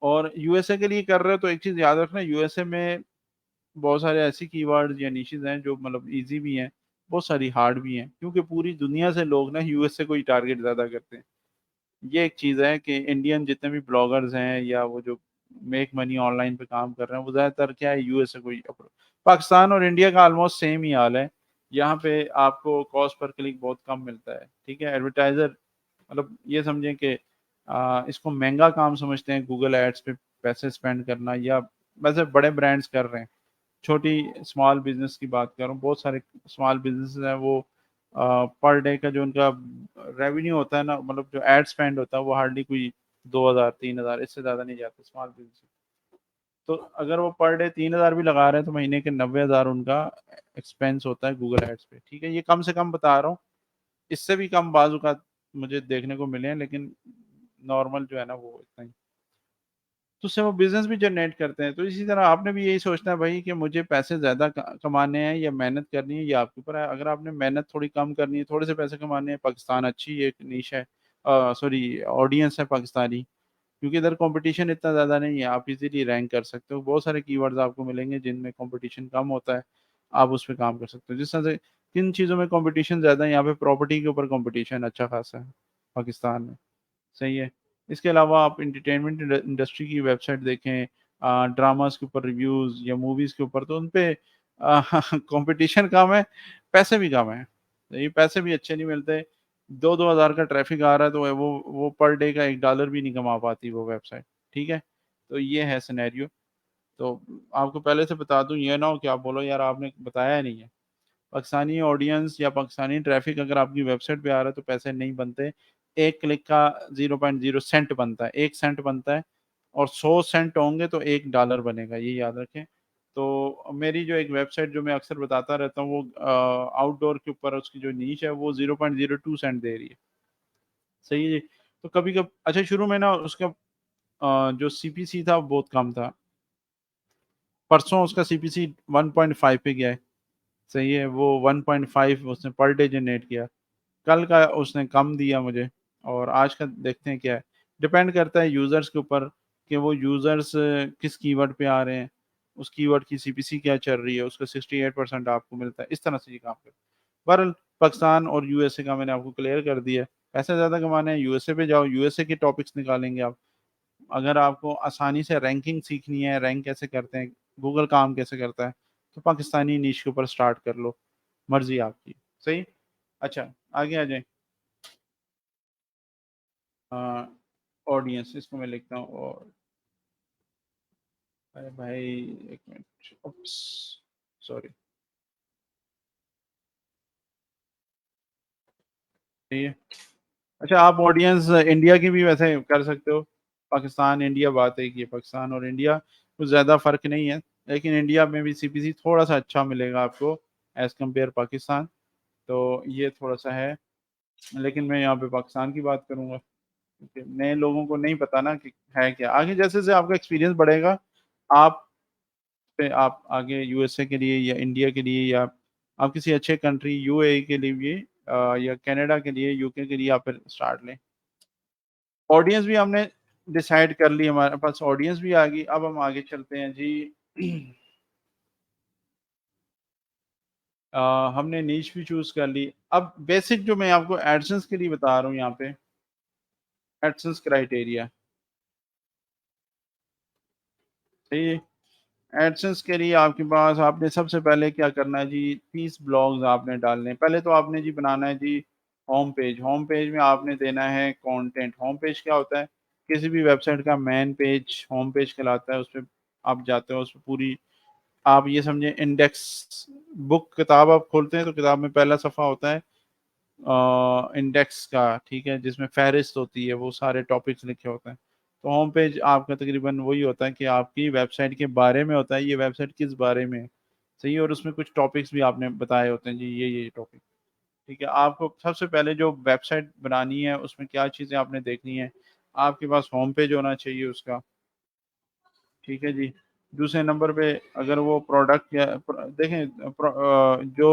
और यूएसए के लिए कर रहे हो तो एक चीज याद रखना, यूएसए में बहुत सारे ऐसी कीवर्ड्स या निशेज हैं जो मतलब इजी भी हैं, बहुत सारी हार्ड भी हैं, क्योंकि पूरी दुनिया से लोग ना यूएसए को ही टारगेट ज्यादा करते हैं। ये एक चीज़ है कि इंडियन जितने भी ब्लॉगर्स हैं या वो जो मेक मनी ऑनलाइन पे काम कर रहे हैं, वो ज़्यादातर क्या है, यूएसए को ही पाकिस्तान और इंडिया का ऑलमोस्ट सेम ही हाल है। यहाँ पे आपको कॉस्ट पर क्लिक बहुत कम मिलता है। ठीक है, एडवर्टाइजर मतलब ये समझें कि इसको महंगा काम समझते हैं गूगल एड्स पे पैसे स्पेंड करना, या वैसे बड़े ब्रांड्स कर रहे हैं। छोटी स्मॉल बिजनेस की बात कर रहा हूँ, बहुत सारे स्मॉल बिजनेस हैं वो पर डे का जो उनका रेवेन्यू होता है ना, मतलब जो एड स्पेंड होता है वो हार्डली कोई 2,000 3,000, इससे ज़्यादा नहीं जाते स्मॉल बिजनेस। तो अगर वो पर डे 3,000 भी लगा रहे हैं तो महीने के 90,000 उनका एक्सपेंस होता है गूगल एड्स पे। ठीक है, ये कम से कम बता रहा हूँ, इससे भी कम बाजू का मुझे देखने को मिले हैं, लेकिन नॉर्मल जो है ना वो इतना ही। तो उससे वो बिजनेस भी जनरेट करते हैं। तो इसी तरह आपने भी यही सोचना है भाई कि मुझे पैसे ज्यादा कमाने हैं या मेहनत करनी है, ये आपके ऊपर है। अगर आपने मेहनत थोड़ी कम करनी है, थोड़े से पैसे कमाने हैं, पाकिस्तान अच्छी एक नीश है, सॉरी ऑडियंस है पाकिस्तानी, क्योंकि इधर कंपटीशन इतना ज़्यादा नहीं है, आप इजीली रैंक कर सकते हो। बहुत सारे कीवर्ड्स आपको मिलेंगे जिनमें कंपटीशन कम होता है, आप उस पर काम कर सकते हो। जिस तरह से किन चीज़ों में कंपटीशन ज़्यादा है, यहाँ पे प्रॉपर्टी के ऊपर कंपटीशन अच्छा खासा है पाकिस्तान में, सही है। इसके अलावा आप इंटरटेनमेंट इंडस्ट्री की वेबसाइट देखें, ड्रामास के ऊपर रिव्यूज या मूवीज के ऊपर, तो उन पे कंपटीशन कम है, पैसे भी कम है। ये पैसे भी अच्छे नहीं मिलते। 2-2 हज़ार का ट्रैफिक आ रहा है तो वो पर डे का $1 भी नहीं कमा पाती वो वेबसाइट। ठीक है, तो ये है सिनेरियो। तो आपको पहले से बता दूं, ये ना हो कि आप बोलो यार आपने बताया नहीं है। पाकिस्तानी ऑडियंस या पाकिस्तानी ट्रैफिक अगर आपकी वेबसाइट पे आ रहा है तो पैसे नहीं बनते। एक क्लिक का 0.0 सेंट बनता है, 1 सेंट बनता है। और 100 सेंट होंगे तो $1 बनेगा, ये याद रखें। तो मेरी जो एक वेबसाइट जो मैं अक्सर बताता रहता हूँ, वो आउटडोर के ऊपर उसकी जो नीच है वो 0.02 सेंट दे रही है, सही है जी। तो कभी कभी अच्छा, शुरू में ना उसका जो सीपीसी था वो बहुत कम था। परसों उसका सीपीसी 1.5 पे गया है, सही है। वो 1.5 उसने पर डे जनरेट किया। कल का उसने कम दिया मुझे, और आज का देखते हैं क्या है। डिपेंड करता है यूजर्स के ऊपर कि वो यूजर्स किस कीवर्ड पे आ रहे हैं, उस कीवर्ड की सीपीसी क्या चल रही है, उसका 68% आपको मिलता है। इस तरह से ये काम करता है। बहरहाल, पाकिस्तान और यूएसए का मैंने आपको क्लियर कर दिया है। पैसे ज़्यादा कमाने हैं, यूएसए पे जाओ, यूएसए के टॉपिक्स निकालेंगे आप। अगर आपको आसानी से रैंकिंग सीखनी है, रैंक कैसे करते हैं, गूगल काम कैसे करता है, तो पाकिस्तानी नीश के ऊपर स्टार्ट कर लो, मर्जी आपकी। सही। अच्छा, आगे आ जाए। ऑडियंस, इसको मैं लिखता हूँ। और अरे भाई, एक मिनट, सॉरी। ठीक है। अच्छा, आप ऑडियंस इंडिया की भी वैसे कर सकते हो। पाकिस्तान इंडिया बात है कि पाकिस्तान और इंडिया कुछ ज़्यादा फर्क नहीं है, लेकिन इंडिया में भी सीपीसी थोड़ा सा अच्छा मिलेगा आपको एज कम्पेयर पाकिस्तान। तो ये थोड़ा सा है, लेकिन मैं यहाँ पे पाकिस्तान की बात करूँगा क्योंकि नए लोगों को नहीं पता ना कि है क्या। आगे जैसे जैसे आपका एक्सपीरियंस बढ़ेगा, आप पे आप आगे यूएसए के लिए या इंडिया के लिए या आप किसी अच्छे कंट्री यूएई के लिए भी या कनाडा के लिए, यूके के लिए आप फिर स्टार्ट लें। ऑडियंस भी हमने डिसाइड कर ली, हमारे पास ऑडियंस भी आ गई। अब हम आगे चलते हैं जी। हमने नीश भी चूज कर ली। अब बेसिक जो मैं आपको एडसेंस के लिए बता रहा हूँ यहाँ पे, एडसेंस क्राइटेरिया। सही है। एडसेंस के लिए आपके पास आपने सबसे पहले क्या करना है जी, 30 ब्लॉग्स आपने डालने हैं। पहले तो आपने जी बनाना है जी होम पेज। होम पेज में आपने देना है कंटेंट। होम पेज क्या होता है, किसी भी वेबसाइट का मेन पेज होम पेज कहलाता है। उस पर आप जाते हो, उस पर पूरी, आप ये समझे इंडेक्स बुक, किताब आप खोलते हैं तो किताब में पहला सफ़ा होता है इंडेक्स का, ठीक है, जिसमें फहरिस्त होती है, वो सारे टॉपिक्स लिखे होते हैं। तो होम पेज आपका तकरीबन वही होता है कि आपकी वेबसाइट के बारे में होता है, ये वेबसाइट किस बारे में है। सही है। और उसमें कुछ टॉपिक्स भी आपने बताए होते हैं जी, ये टॉपिक। ठीक है। आपको सबसे पहले जो वेबसाइट बनानी है उसमें क्या चीज़ें आपने देखनी है, आपके पास होम पेज होना चाहिए उसका। ठीक है जी। दूसरे नंबर पे अगर वो प्रोडक्ट या देखें जो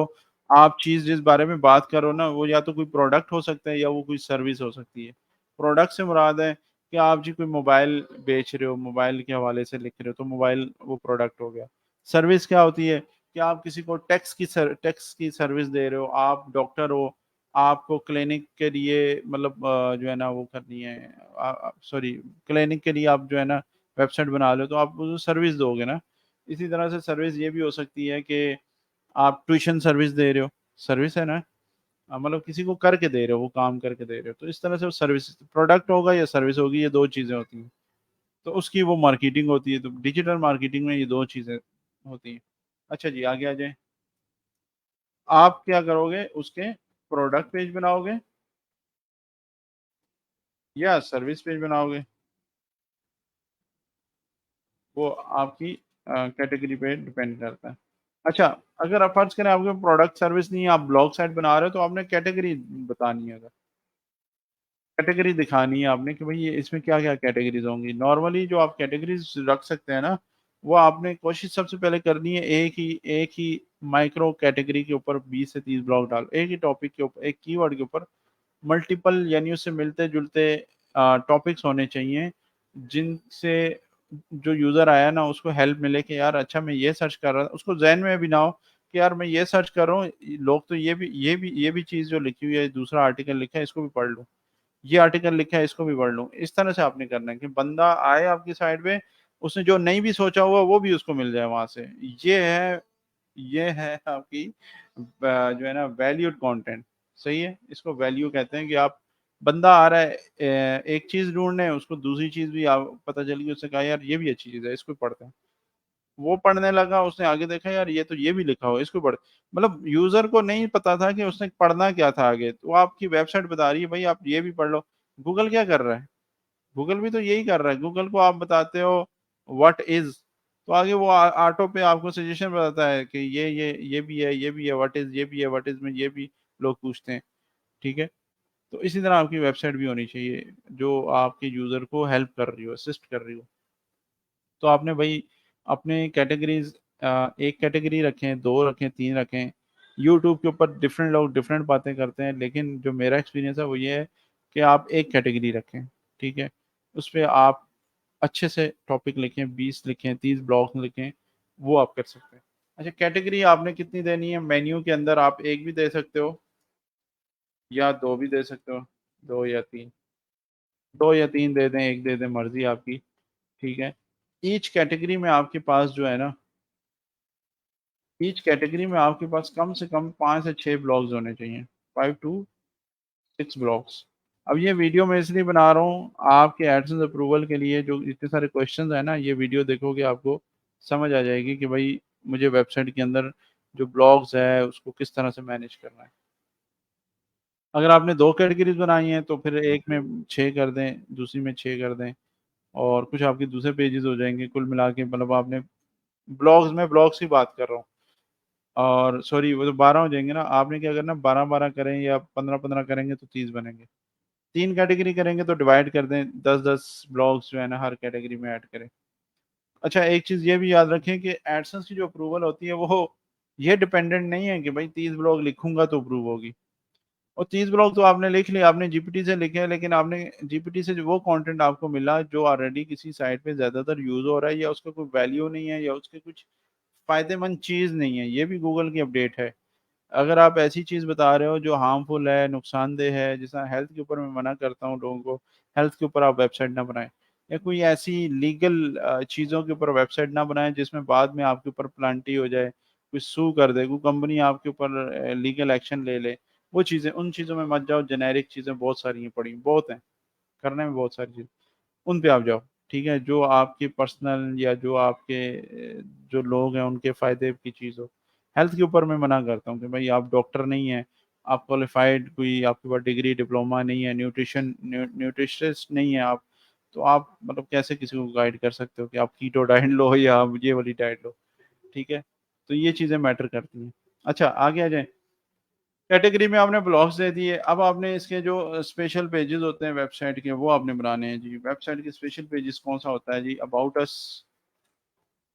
आप चीज़ जिस बारे में बात करो ना, वो या तो कोई प्रोडक्ट हो सकता है या वो कोई सर्विस हो सकती है। प्रोडक्ट से मुराद है कि आप जी कोई मोबाइल बेच रहे हो, मोबाइल के हवाले से लिख रहे हो, तो मोबाइल वो प्रोडक्ट हो गया। सर्विस क्या होती है कि आप किसी को टैक्स की सर्विस दे रहे हो, आप डॉक्टर हो, आपको क्लिनिक के लिए मतलब जो है ना वो करनी है, सॉरी, क्लिनिक के लिए आप जो है ना वेबसाइट बना लो, तो आप उसको सर्विस दोगे ना। इसी तरह से सर्विस ये भी हो सकती है कि आप ट्यूशन सर्विस दे रहे हो, सर्विस है ना। मतलब किसी को करके दे रहे हो, वो काम करके दे रहे हो, तो इस तरह से वो सर्विस, प्रोडक्ट होगा या सर्विस होगी, ये दो चीज़ें होती हैं। तो उसकी वो मार्केटिंग होती है। तो डिजिटल मार्केटिंग में ये दो चीज़ें होती हैं। अच्छा जी, आगे आ जाए। आप क्या करोगे, उसके प्रोडक्ट पेज बनाओगे या सर्विस पेज बनाओगे, वो आपकी कैटेगरी पे डिपेंड करता है। अच्छा, अगर आप फर्ज करें आपके प्रोडक्ट सर्विस नहीं है, आप ब्लॉग साइट बना रहे हो, तो आपने कैटेगरी बतानी है। अगर कैटेगरी दिखानी है आपने कि भाई ये इसमें क्या क्या कैटेगरीज होंगी। नॉर्मली जो आप कैटेगरीज रख सकते हैं ना, वो आपने कोशिश सबसे पहले करनी है एक ही माइक्रो कैटेगरी के ऊपर 20 से 30 ब्लॉग डालो, एक ही टॉपिक के ऊपर, एक कीवर्ड के ऊपर मल्टीपल यानी उससे मिलते जुलते टॉपिक्स होने चाहिए, जिनसे जो यूज़र आया ना उसको हेल्प मिले कि यार अच्छा मैं ये सर्च कर रहा था, उसको जहन में भी ना हो कि यार मैं ये सर्च कर रहा हूँ, लोग तो ये भी चीज़ जो लिखी हुई है, दूसरा आर्टिकल लिखा है, इसको भी पढ़ लूँ, ये आर्टिकल लिखा है इसको भी पढ़ लूँ। इस तरह से आपने करना है कि बंदा आए आपकी साइड पे, उसने जो नहीं भी सोचा हुआ वो भी उसको मिल जाए वहां से। ये है आपकी जो है ना वैल्यूड कंटेंट। सही है। इसको वैल्यू कहते हैं कि आप, बंदा आ रहा है एक चीज ढूंढने, उसको दूसरी चीज भी पता चल गई, उससे कहा यार ये भी अच्छी चीज है, इसको पढ़ते हैं। वो पढ़ने लगा, उसने आगे देखा यार ये तो ये भी लिखा हो, इसको पढ़, मतलब यूजर को नहीं पता था कि उसने पढ़ना क्या था आगे, तो आपकी वेबसाइट बता रही है भाई आप ये भी पढ़ लो। गूगल क्या कर रहा है, गूगल भी तो यही कर रहा है। गूगल को आप बताते हो व्हाट इज, तो आगे वो ऑटो पे आपको सजेशन बताता है कि ये भी है, ये भी है, व्हाट इज ये भी है, व्हाट इज में ये भी लोग पूछते हैं। ठीक है। तो इसी तरह आपकी वेबसाइट भी होनी चाहिए जो आपके यूजर को हेल्प कर रही हो, असिस्ट कर रही हो। तो आपने भाई अपने कैटेगरीज, एक कैटेगरी रखें, दो रखें, तीन रखें। यूट्यूब के ऊपर डिफरेंट लोग डिफरेंट बातें करते हैं, लेकिन जो मेरा एक्सपीरियंस है वो ये है कि आप एक कैटेगरी रखें। ठीक है। उस पर आप अच्छे से टॉपिक लिखें, 20 लिखें, 30 ब्लॉग लिखें, वो आप कर सकते हैं। अच्छा, कैटेगरी आपने कितनी देनी है, मेन्यू के अंदर आप एक भी दे सकते हो या दो भी दे सकते हो, दो या तीन, दो या तीन दे दें, एक दे दें, मर्जी आपकी। ठीक है। ईच कैटेगरी में आपके पास जो है ना ईच कैटेगरी में आपके पास कम से कम 5 से 6 ब्लॉग्स होने चाहिए, 5 टू 6 ब्लॉग्स। अब ये वीडियो मैं इसलिए बना रहा हूँ आपके एडसेंस अप्रूवल के लिए, जो इतने सारे क्वेश्चंस है ना, ये वीडियो देखोगे आपको समझ आ जाएगी कि भाई मुझे वेबसाइट के अंदर जो ब्लॉग्स है उसको किस तरह से मैनेज करना है। अगर आपने 2 कैटेगरीज़ बनाई हैं तो फिर एक में 6 कर दें, दूसरी में 6 कर दें और कुछ आपके दूसरे पेजेज़ हो जाएँगे। कुल मिला के मतलब आपने ब्लॉग्स, मैं ब्लॉग्स की बात कर रहा हूँ, और सॉरी वो तो 12 हो जाएँगे ना, आपने क्या करना, 12-12 करें या 15-15 करेंगे तो 30 बनेंगे। 3 कैटेगरी करेंगे तो डिवाइड कर दें, 10-10 ब्लॉग्स जो है ना हर कैटेगरी में ऐड करें। अच्छा, एक चीज़ ये भी याद रखें कि एडसेंस की जो अप्रूवल होती है वो ये डिपेंडेंट नहीं है कि भाई 30 ब्लॉग लिखूँगा तो अप्रूव होगी। और 30 ब्लॉग तो आपने लिख लिया, आपने जीपीटी से लिखे हैं, लेकिन आपने जीपीटी से जो वो कंटेंट आपको मिला जो ऑलरेडी किसी साइट पे ज़्यादातर यूज़ हो रहा है, या उसका कोई वैल्यू नहीं है, या उसके कुछ फ़ायदेमंद चीज़ नहीं है, ये भी गूगल की अपडेट है। अगर आप ऐसी चीज़ बता रहे हो जो हार्मफुल है, नुकसानदेह है, जैसा हेल्थ के ऊपर मैं मना करता हूँ लोगों को, हेल्थ के ऊपर आप वेबसाइट ना बनाएँ। या कोई ऐसी लीगल चीज़ों के ऊपर वेबसाइट ना बनाएँ जिसमें बाद में आपके ऊपर प्लांटी हो जाए, कोई सू कर दे, कोई कंपनी आपके ऊपर लीगल एक्शन ले ले। वो चीज़ें, उन चीज़ों में मत जाओ, जेनेरिक चीज़ें बहुत सारी हैं पड़ी, बहुत हैं, करने में बहुत सारी चीज़, उन पे आप जाओ, ठीक है? जो आपकी पर्सनल या जो आपके जो लोग हैं उनके फ़ायदे की चीज़ हो। हेल्थ के ऊपर मैं मना करता हूँ कि भाई आप डॉक्टर नहीं हैं, आप क्वालिफ़ाइड कोई आपके पास डिग्री, डिप्लोमा नहीं है, न्यूट्रिशनिस्ट नहीं है आप, तो आप मतलब कैसे किसी को गाइड कर सकते हो कि आप कीटो डाइट लो या आप ये वाली डाइट लो, ठीक है? तो ये चीज़ें मैटर करती हैं। अच्छा, आगे आ जाएँ। कैटेगरी में आपने ब्लॉक्स दे दिए, अब आपने इसके जो स्पेशल पेजेस होते हैं वेबसाइट के, वो आपने बनाने हैं जी। वेबसाइट के स्पेशल पेजेस कौन-सा होता है जी? About us.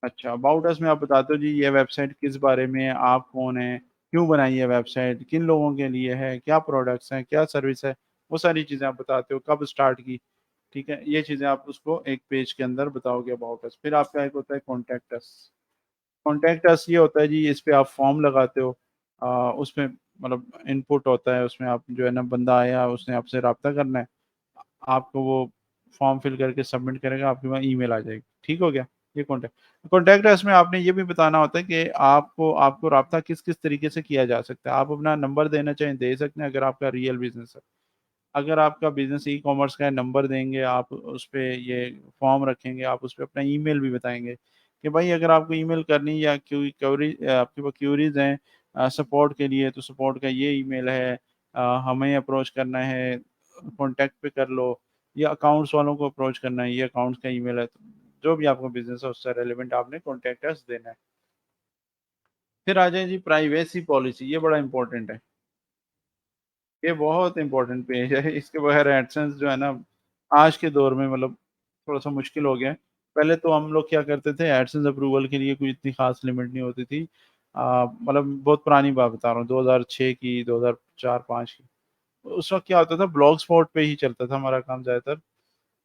अच्छा, अबाउट अस में आप बताते हो जी ये वेबसाइट किस बारे में है, आप कौन हैं, क्यों बनाई है वेबसाइट, किन लोगों के लिए है, क्या प्रोडक्ट्स हैं, क्या सर्विस है, वो सारी चीज़ें आप बताते हो, कब स्टार्ट की, ठीक है? ये चीज़ें आप उसको एक पेज के अंदर बताओगे अबाउट अस। फिर आपका एक होता है कॉन्टैक्ट अस। कॉन्टैक्ट अस ये होता है जी, इस पे आप फॉर्म लगाते हो, उसमें मतलब इनपुट होता है, उसमें आप जो है ना, बंदा आया उसने आपसे राब्ता करना है, आपको वो फॉर्म फिल करके सबमिट करेगा, आपके पास ईमेल आ जाएगी, ठीक हो गया? ये कॉन्टैक्ट कॉन्टैक्ट अस में आपने ये भी बताना होता है कि आपको आपको राब्ता किस-किस तरीके से किया जा सकता है। आप अपना नंबर देना चाहें दे सकते हैं अगर आपका रियल बिज़नेस है। अगर आपका बिज़नेस ई-कॉमर्स का है, नंबर देंगे आप, उस पे ये फॉर्म रखेंगे, आप उस पे अपना ईमेल भी बताएँगे कि भाई अगर आपको ईमेल करनी या कोई आपके पास क्वेरीज़ हैं सपोर्ट के लिए, तो सपोर्ट का ये ईमेल है, हमें अप्रोच करना है, कॉन्टैक्ट पे कर लो, या अकाउंट्स वालों को अप्रोच करना है, ये अकाउंट्स का ईमेल है। तो जो भी आपका बिज़नेस है उससे रिलेवेंट आपने कॉन्टैक्ट अस देना है। फिर आ जाए जी प्राइवेसी पॉलिसी, ये बड़ा इम्पोर्टेंट है। ये बहुत इम्पोर्टेंट पेज है, इसके बगैर एडसेंस जो है ना, आज के दौर में मतलब थोड़ा-सा मुश्किल हो गया है। पहले तो हम लोग क्या करते थे, एडसेंस अप्रूवल के लिए कोई इतनी ख़ास लिमिट नहीं होती थी। मतलब बहुत पुरानी बात बता रहा हूँ, 2006 की, 2004-5 की। उस वक़्त क्या होता था, ब्लॉग स्पॉट पे ही चलता था हमारा काम ज़्यादातर।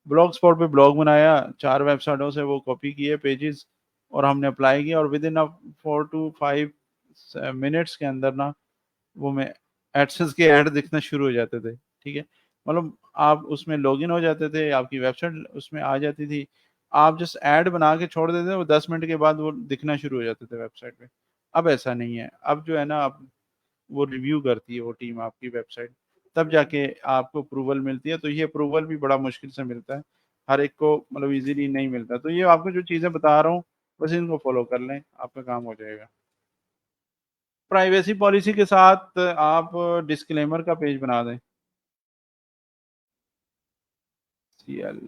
ब्लॉग स्पॉट पे ब्लॉग बनाया, 4 वेबसाइटों से वो कॉपी किए पेजेज़, और हमने अप्लाई किया, और विदिन 4 टू 5 मिनट्स के अंदर ना वो में एडसेंस के ऐड दिखना शुरू हो जाते थे, ठीक है? मतलब आप उसमें लॉगिन हो जाते थे, आपकी वेबसाइट उसमें आ जाती थी। आप जस्ट ऐड बना के छोड़ देते थे, वो 10 मिनट के बाद वो दिखना शुरू हो जाते थे वेबसाइट पे। अब ऐसा नहीं है, अब जो है ना, अब वो रिव्यू करती है वो टीम आपकी वेबसाइट, तब जाके आपको अप्रूवल मिलती है, तो ये अप्रूवल भी बड़ा मुश्किल से मिलता है। हर एक को मतलब ईज़िली नहीं मिलता। तो ये आपको जो चीज़ें बता रहा हूँ, बस इनको फ़ॉलो कर लें, आपका काम हो जाएगा। प्राइवेसी पॉलिसी के साथ आप डिस्क्लेमर का पेज बना दें। सीएल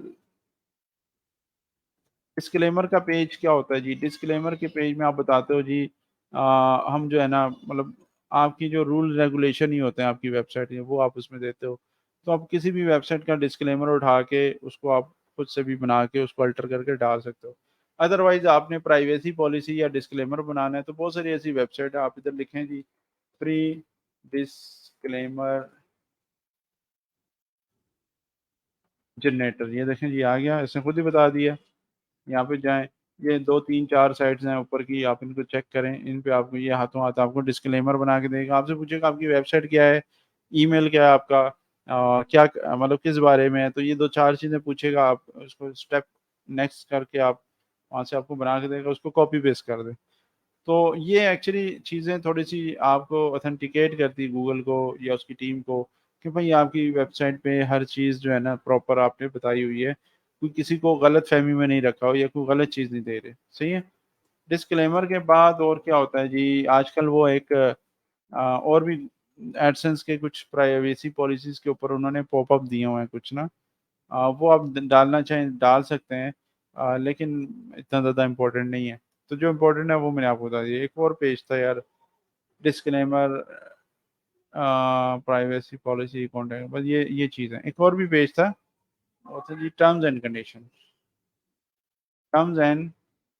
डिस्क्लेमर का पेज क्या होता है जी? डिस्क्लेमर के पेज में आप बताते हो जी, हम जो है ना, मतलब आपकी जो रूल रेगुलेशन ही होते हैं आपकी वेबसाइट के, वो आप उसमें देते हो। तो आप किसी भी वेबसाइट का डिस्क्लेमर उठा के उसको आप खुद से भी बना के उसको अल्टर करके डाल सकते हो। अदरवाइज़ आपने प्राइवेसी पॉलिसी या डिस्क्लेमर बनाना है तो बहुत सारी ऐसी वेबसाइट है, आप इधर लिखें जी, फ्री डिस्क्लेमर जनरेटर, ये देखें जी आ गया, इसने खुद ही बता दिया। यहाँ पे जाएँ, ये 2, 3, 4 साइट्स हैं ऊपर की, आप इनको चेक करें, इन पे आपको ये हाथों-हाथ आपको डिस्क्लेमर बना के देगा। आपसे पूछेगा आपकी वेबसाइट क्या है, ईमेल क्या है आपका, क्या मतलब किस बारे में है, तो ये 2-4 चीज़ें पूछेगा, आप उसको स्टेप नेक्स्ट करके आप वहाँ से आपको बना के देगा, उसको कॉपी पेस्ट कर दें। तो ये एक्चुअली चीज़ें थोड़ी-सी आपको ऑथेंटिकेट करती है गूगल को या उसकी टीम को कि भाई आपकी वेबसाइट पे हर चीज़ जो है ना प्रॉपर आपने बताई हुई है। कोई किसी को गलतफ़हमी में नहीं रखा हो या कोई गलत चीज़ नहीं दे रहे। सही है? डिस्क्लेमर के बाद और क्या होता है जी, आजकल वो एक और भी एडसेंस के कुछ प्राइवेसी पॉलिसीज़ के ऊपर उन्होंने पॉपअप दिए हुए हैं कुछ ना। वो आप ड डालना चाहें डाल सकते हैं, लेकिन इतना ज़्यादा इम्पोर्टेंट नहीं है। तो जो इम्पोर्टेंट है वो मैंने आपको बता दिया। एक और पेज था यार, डिस्क्लेमर, प्राइवेसी पॉलिसी, कॉन्टेंट, बस ये चीज़ है। एक और भी पेज था, वो था जी terms and condition. Terms and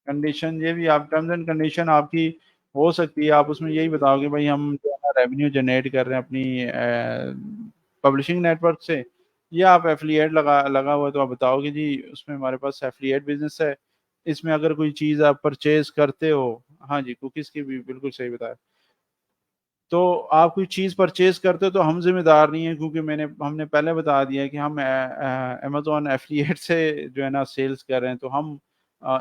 condition, ये भी आप टर्म्स एंड कंडीशन आपकी हो सकती है, आप उसमें यही बताओगे भाई हम जो है ना रेवेन्यू जनरेट कर रहे हैं अपनी पब्लिशिंग नेटवर्क से, या आप एफिलिएट लगा हुआ है तो आप बताओगे जी उसमें हमारे पास एफिलिएट बिजनेस है, इसमें अगर कोई चीज़ आप परचेज करते हो। हाँ जी, कुकीज़ की भी बिल्कुल सही बताया। तो आप कोई चीज़ परचेज़ करते हो तो हम ज़िम्मेदार नहीं हैं, क्योंकि हमने पहले बता दिया है कि हम अमेज़न एफ़िलिएट से जो है ना सेल्स कर रहे हैं, तो हम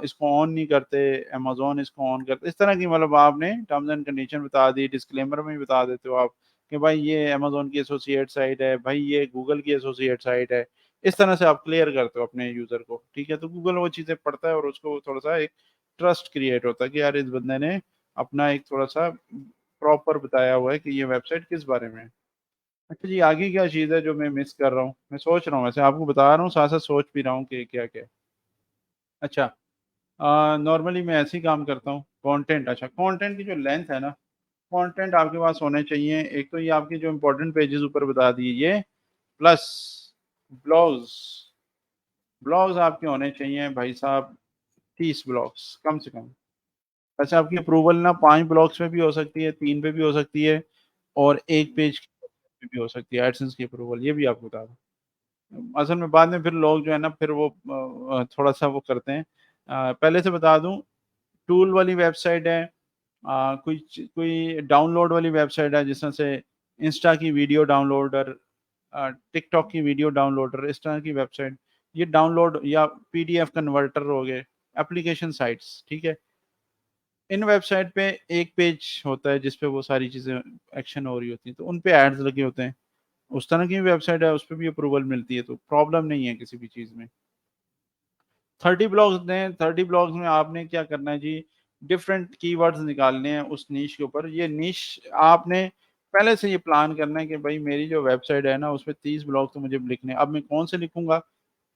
इसको ऑन नहीं करते, अमेज़न इसको ऑन करते। इस तरह की मतलब आपने टर्म्स एंड कंडीशन बता दी, डिस्क्लेमर में भी बता देते हो आप कि भाई ये अमेज़न की एसोसिएट साइट है, भाई ये गूगल की एसोसिएट साइट है। इस तरह से आप क्लियर करते हो अपने यूज़र को, ठीक है? तो गूगल वो चीज़ें पढ़ता है और उसको थोड़ा-सा एक ट्रस्ट क्रिएट होता है कि यार इस बंदे ने अपना एक थोड़ा-सा प्रॉपर बताया हुआ है कि ये वेबसाइट किस बारे में है। अच्छा जी, आगे क्या चीज़ है जो मैं मिस कर रहा हूँ? मैं सोच रहा हूँ, वैसे आपको बता रहा हूँ, साथ-साथ सोच भी रहा हूँ कि क्या-क्या है। अच्छा, नॉर्मली मैं ऐसे ही काम करता हूँ। कंटेंट, अच्छा कंटेंट की जो लेंथ है ना, कंटेंट आपके पास होने चाहिए। एक तो ये आपके जो इम्पोर्टेंट पेजेज़ ऊपर बता दिए ये, प्लस ब्लॉग्स। ब्लॉग्स आपके होने चाहिए भाई साहब 30 ब्लॉग्स कम से कम। अच्छा, आपकी अप्रूवल ना 5 ब्लॉक्स में भी हो सकती है, 3 पे भी हो सकती है और 1 पेज पे भी हो सकती है एडसेंस की अप्रूवल, ये भी आपको बता दूँ। असल में बाद में फिर लोग जो है ना फिर वो थोड़ा-सा वो करते हैं। पहले से बता दूँ, टूल वाली वेबसाइट है, कोई डाउनलोड वाली वेबसाइट है जिस तरह से इंस्टा की वीडियो डाउनलोडर, टिकटॉक की वीडियो डाउनलोडर, इस तरह की वेबसाइट, ये डाउनलोड या पीडीएफ कन्वर्टर हो गए, एप्लीकेशन साइट्स, ठीक है? इन वेबसाइट पे एक पेज होता है जिस पे वो सारी चीज़ें एक्शन हो रही होती हैं, तो उन पे एड्स लगे होते हैं। उस तरह की वेबसाइट है, उस पे भी अप्रूवल मिलती है, तो प्रॉब्लम नहीं है किसी भी चीज़ में। 30 ब्लॉग्स दें, 30 ब्लॉग्स में आपने क्या करना है जी, डिफरेंट कीवर्ड्स निकालने हैं उस नीश के ऊपर। ये नीश आपने पहले से ये प्लान करना है कि भई मेरी जो वेबसाइट है ना, उसपे 30 ब्लॉग तो मुझे लिखने हैं। अब मैं कौन से लिखूँगा?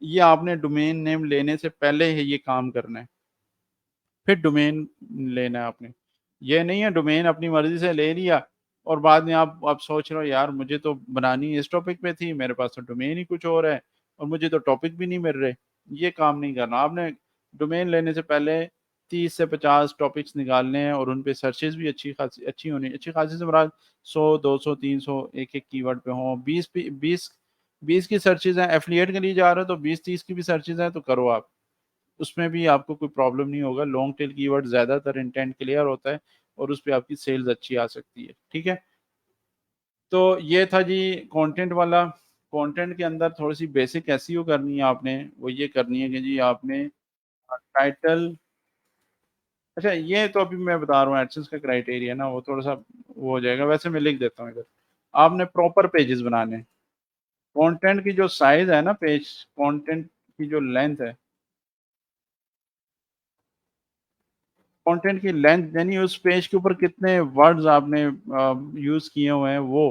ये आपने डोमेन नेम लेने से पहले ही ये काम करना है। फिर डोमेन लेना है आपने। ये नहीं है डोमेन अपनी मर्ज़ी से ले लिया और बाद में आप सोच रहे हो यार मुझे तो बनानी इस टॉपिक पे थी, मेरे पास तो डोमेन ही कुछ और है और मुझे तो टॉपिक भी नहीं मिल रहे। ये काम नहीं करना। आपने डोमेन लेने से पहले 30 से 50 टॉपिक्स निकालने हैं और उन पे सर्चेज़ भी अच्छी होनी, अच्छी खासी से मुराद 100, 200, 300 एक-एक कीवर्ड पे हों। 20 की सर्चेज़ हैं, एफ़िलिएट के लिए जा रहे हो तो 20-30 की भी सर्चेज़ हैं तो करो आप। उसमें भी आपको कोई प्रॉब्लम नहीं होगा। लॉन्ग टेल कीवर्ड ज़्यादातर इंटेंट क्लियर होता है और उसपे आपकी सेल्स अच्छी आ सकती है, ठीक है? तो ये था जी कंटेंट वाला। कंटेंट के अंदर थोड़ी-सी बेसिक एसईओ करनी है आपने, वो ये करनी है कि जी आपने टाइटल, अच्छा ये तो अभी मैं बता रहा हूँ एडसेंस का क्राइटेरिया ना, वो थोड़ा-सा वो हो जाएगा, वैसे मैं लिख देता हूँ इधर। आपने प्रॉपर पेजेज़ बनाने हैं। कंटेंट की जो साइज़ है ना पेज, कंटेंट की जो लेंथ है, कंटेंट की लेंथ यानी उस पेज के ऊपर कितने वर्ड्स आपने यूज़ किए हुए हैं वो,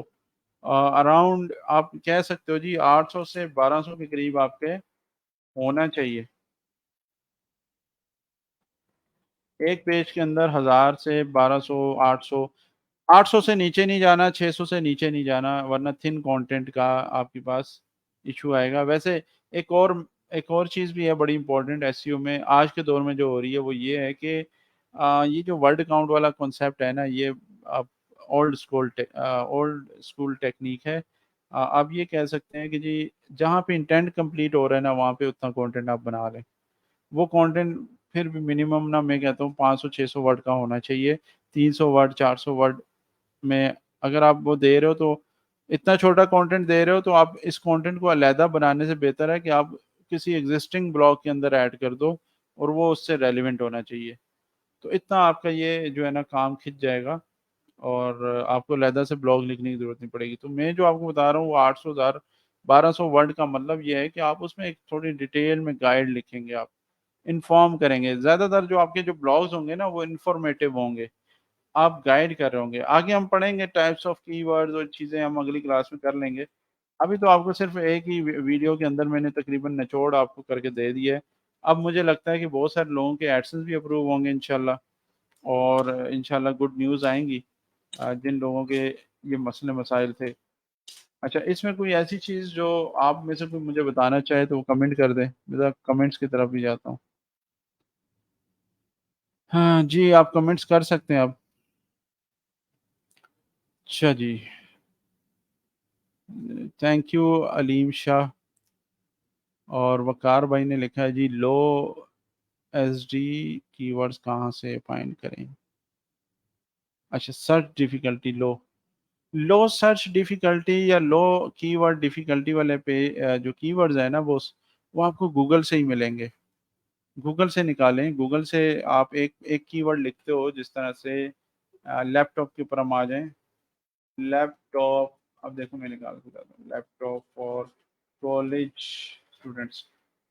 अराउंड आप कह सकते हो जी 800 से 1200 के करीब आपके होना चाहिए। एक पेज के अंदर 1000 से 1200, 800, 800 से नीचे नहीं जाना, 600 से नीचे नहीं जाना, वरना थिन कंटेंट का आपके पास इश्यू आएगा। वैसे एक और चीज़ भी है बड़ी इम्पोर्टेंट एसईओ में, आज के दौर में जो हो रही है वो ये है कि ये जो वर्ड काउंट वाला कॉन्सेप्ट है ना, ये अब ओल्ड स्कूल टेक्नीक है। आप ये कह सकते हैं कि जी जहाँ पे इंटेंट कंप्लीट हो रहा है ना, वहाँ पे उतना कंटेंट आप बना लें। वो कंटेंट फिर भी मिनिमम ना मैं कहता हूँ 500-600 वर्ड का होना चाहिए। 300 वर्ड, 400 वर्ड में अगर आप वो दे रहे हो तो इतना छोटा कंटेंट दे रहे हो तो आप इस कंटेंट को अलहदा बनाने से बेहतर है कि आप किसी एग्ज़िस्टिंग ब्लॉग के अंदर ऐड कर दो और वो उससे रेलेवेंट होना चाहिए। तो इतना आपका ये जो है ना काम खिंच जाएगा, और आपको अलहदा से ब्लॉग लिखने की जरूरत नहीं पड़ेगी। तो मैं जो आपको बता रहा हूँ वो 800 हजार 1200 वर्ड का मतलब ये है कि आप उसमें एक थोड़ी डिटेल में गाइड लिखेंगे, आप इन्फॉर्म करेंगे। ज्यादातर जो आपके जो ब्लॉग्स होंगे ना वो इन्फॉर्मेटिव होंगे, आप गाइड कर रहे होंगे। आगे हम पढ़ेंगे टाइप्स ऑफ कीवर्ड्स और चीजें हम अगली क्लास में कर लेंगे। अभी तो आपको सिर्फ एक ही वीडियो के अंदर मैंने तकरीबन निचोड़ आपको करके दे दिया है। अब मुझे लगता है कि बहुत सारे लोगों के एडसेंस भी अप्रूव होंगे इंशाल्लाह, और इंशाल्लाह गुड न्यूज़ आएंगी जिन लोगों के ये मसले मसाइल थे। अच्छा, इसमें कोई ऐसी चीज़ जो आप में से कोई मुझे बताना चाहे तो वो कमेंट कर दें, मैं कमेंट्स की तरफ भी जाता हूँ। हाँ जी, आप कमेंट्स कर सकते हैं आप। अच्छा जी, थैंक यू अलीम शाह। और वकार भाई ने लिखा है जी, लो एस डी कीवर्ड्स कहाँ से फाइंड करें। अच्छा, सर्च डिफिकल्टी लो, लो सर्च डिफिकल्टी या लो कीवर्ड डिफिकल्टी वाले पे जो कीवर्ड्स है ना वो आपको गूगल से ही मिलेंगे। गूगल से निकालें, गूगल से आप एक एक कीवर्ड लिखते हो, जिस तरह से लैपटॉप के ऊपर हम आ जाएं, लैपटॉप। अब देखो मैं निकाल के बताता हूँ, लैपटॉप फॉर कॉलेज स्टूडेंट्स।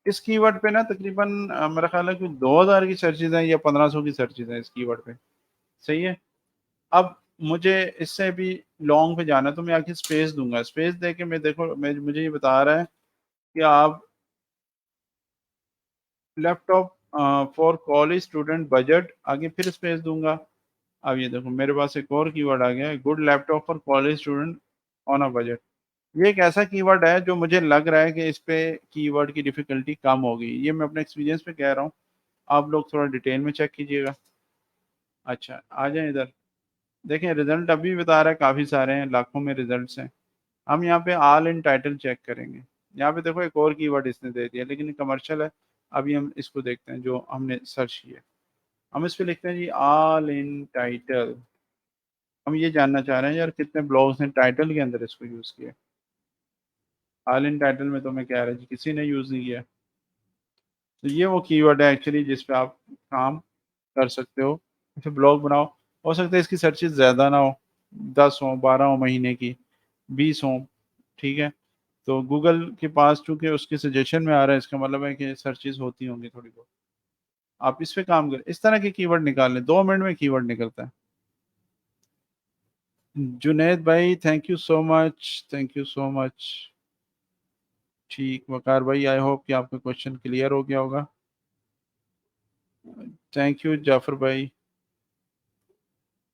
इस कीवर्ड पे ना तकरीबन मेरा ख्याल है कि 2000 की सर्चेज हैं या 1500 की सर्चेज हैं इस कीवर्ड पे। सही है। अब मुझे इससे भी लॉन्ग पे जाना है तो मैं आखिर स्पेस दूंगा, स्पेस दे के मैं देखो मुझे ये बता रहा है कि आप laptop for college student budget, आगे फिर स्पेस दूंगा। अब ये देखो मेरे पास एक और कीवर्ड आ गया है, good laptop for college student on a budget. ये एक ऐसा कीवर्ड है जो मुझे लग रहा है कि इस पे कीवर्ड की डिफिकल्टी कम होगी, ये मैं अपने एक्सपीरियंस पे कह रहा हूँ। आप लोग थोड़ा डिटेल में चेक कीजिएगा। अच्छा, आ जाए इधर। देखें रिजल्ट अभी बता रहा है काफ़ी सारे हैं, लाखों में रिजल्ट्स हैं। हम यहाँ पे ऑल इन टाइटल चेक करेंगे। यहाँ पे देखो एक और कीवर्ड इसने दे दिया, लेकिन कमर्शियल है। अभी हम इसको देखते हैं जो हमने सर्च किया। हम इस पे लिखते हैं जी ऑल इन टाइटल। हम ये जानना चाह रहे हैं यार कितने ब्लॉग्स ने टाइटल के अंदर इसको यूज़ किया। ऑल इन टाइटल में तो मैं कह रहा जी किसी ने यूज़ नहीं किया। तो ये वो कीवर्ड है एक्चुअली जिस पे आप काम कर सकते हो, इसे ब्लॉग बनाओ। हो सकता है इसकी सर्चेज ज़्यादा ना हो, 10 हो, 12 हो महीने की, 20 हो। ठीक है। तो गूगल के पास चूंकि उसके सजेशन में आ रहा है, इसका मतलब है कि सर्चेज होती होंगी थोड़ी बहुत। आप इस पे काम करें, इस तरह के कीवर्ड निकाल लें, 2 मिनट में कीवर्ड निकलता है। जुनैद भाई thank you so much, thank you so much. ठीक, वकार भाई आई होप कि आपका क्वेश्चन क्लियर हो गया होगा। थैंक यू जाफर भाई।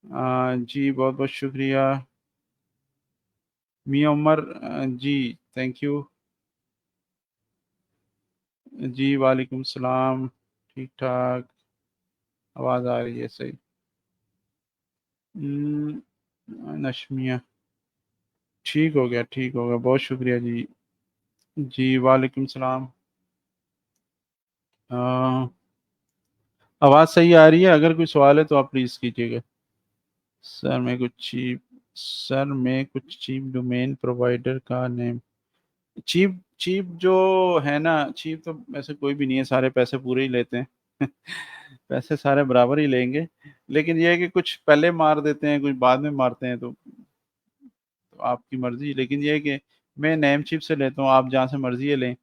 जी बहुत बहुत शुक्रिया। मियाँ उमर, जी थैंक यू। जी वालेकुम सलाम। ठीक ठाक, आवाज़ आ रही है सही। नशमिया, ठीक हो गया, ठीक हो गया, बहुत शुक्रिया जी। जी वालेकुम सलाम। अ, आवाज़ सही आ रही है, अगर कोई सवाल है तो आप प्लीज़ कीजिएगा। सर मैं कुछ चीप सर मैं कुछ चीप डोमेन प्रोवाइडर का नेम। चीप चीप जो है ना, चीप तो ऐसे कोई भी नहीं है, सारे पैसे पूरे ही लेते हैं। पैसे सारे बराबर ही लेंगे। लेकिन ये है कि कुछ पहले मार देते हैं, कुछ बाद में मारते हैं, तो आपकी मर्जी। लेकिन ये है कि मैं नेम चिप से लेता हूँ, आप जहाँ से मर्जी है लें,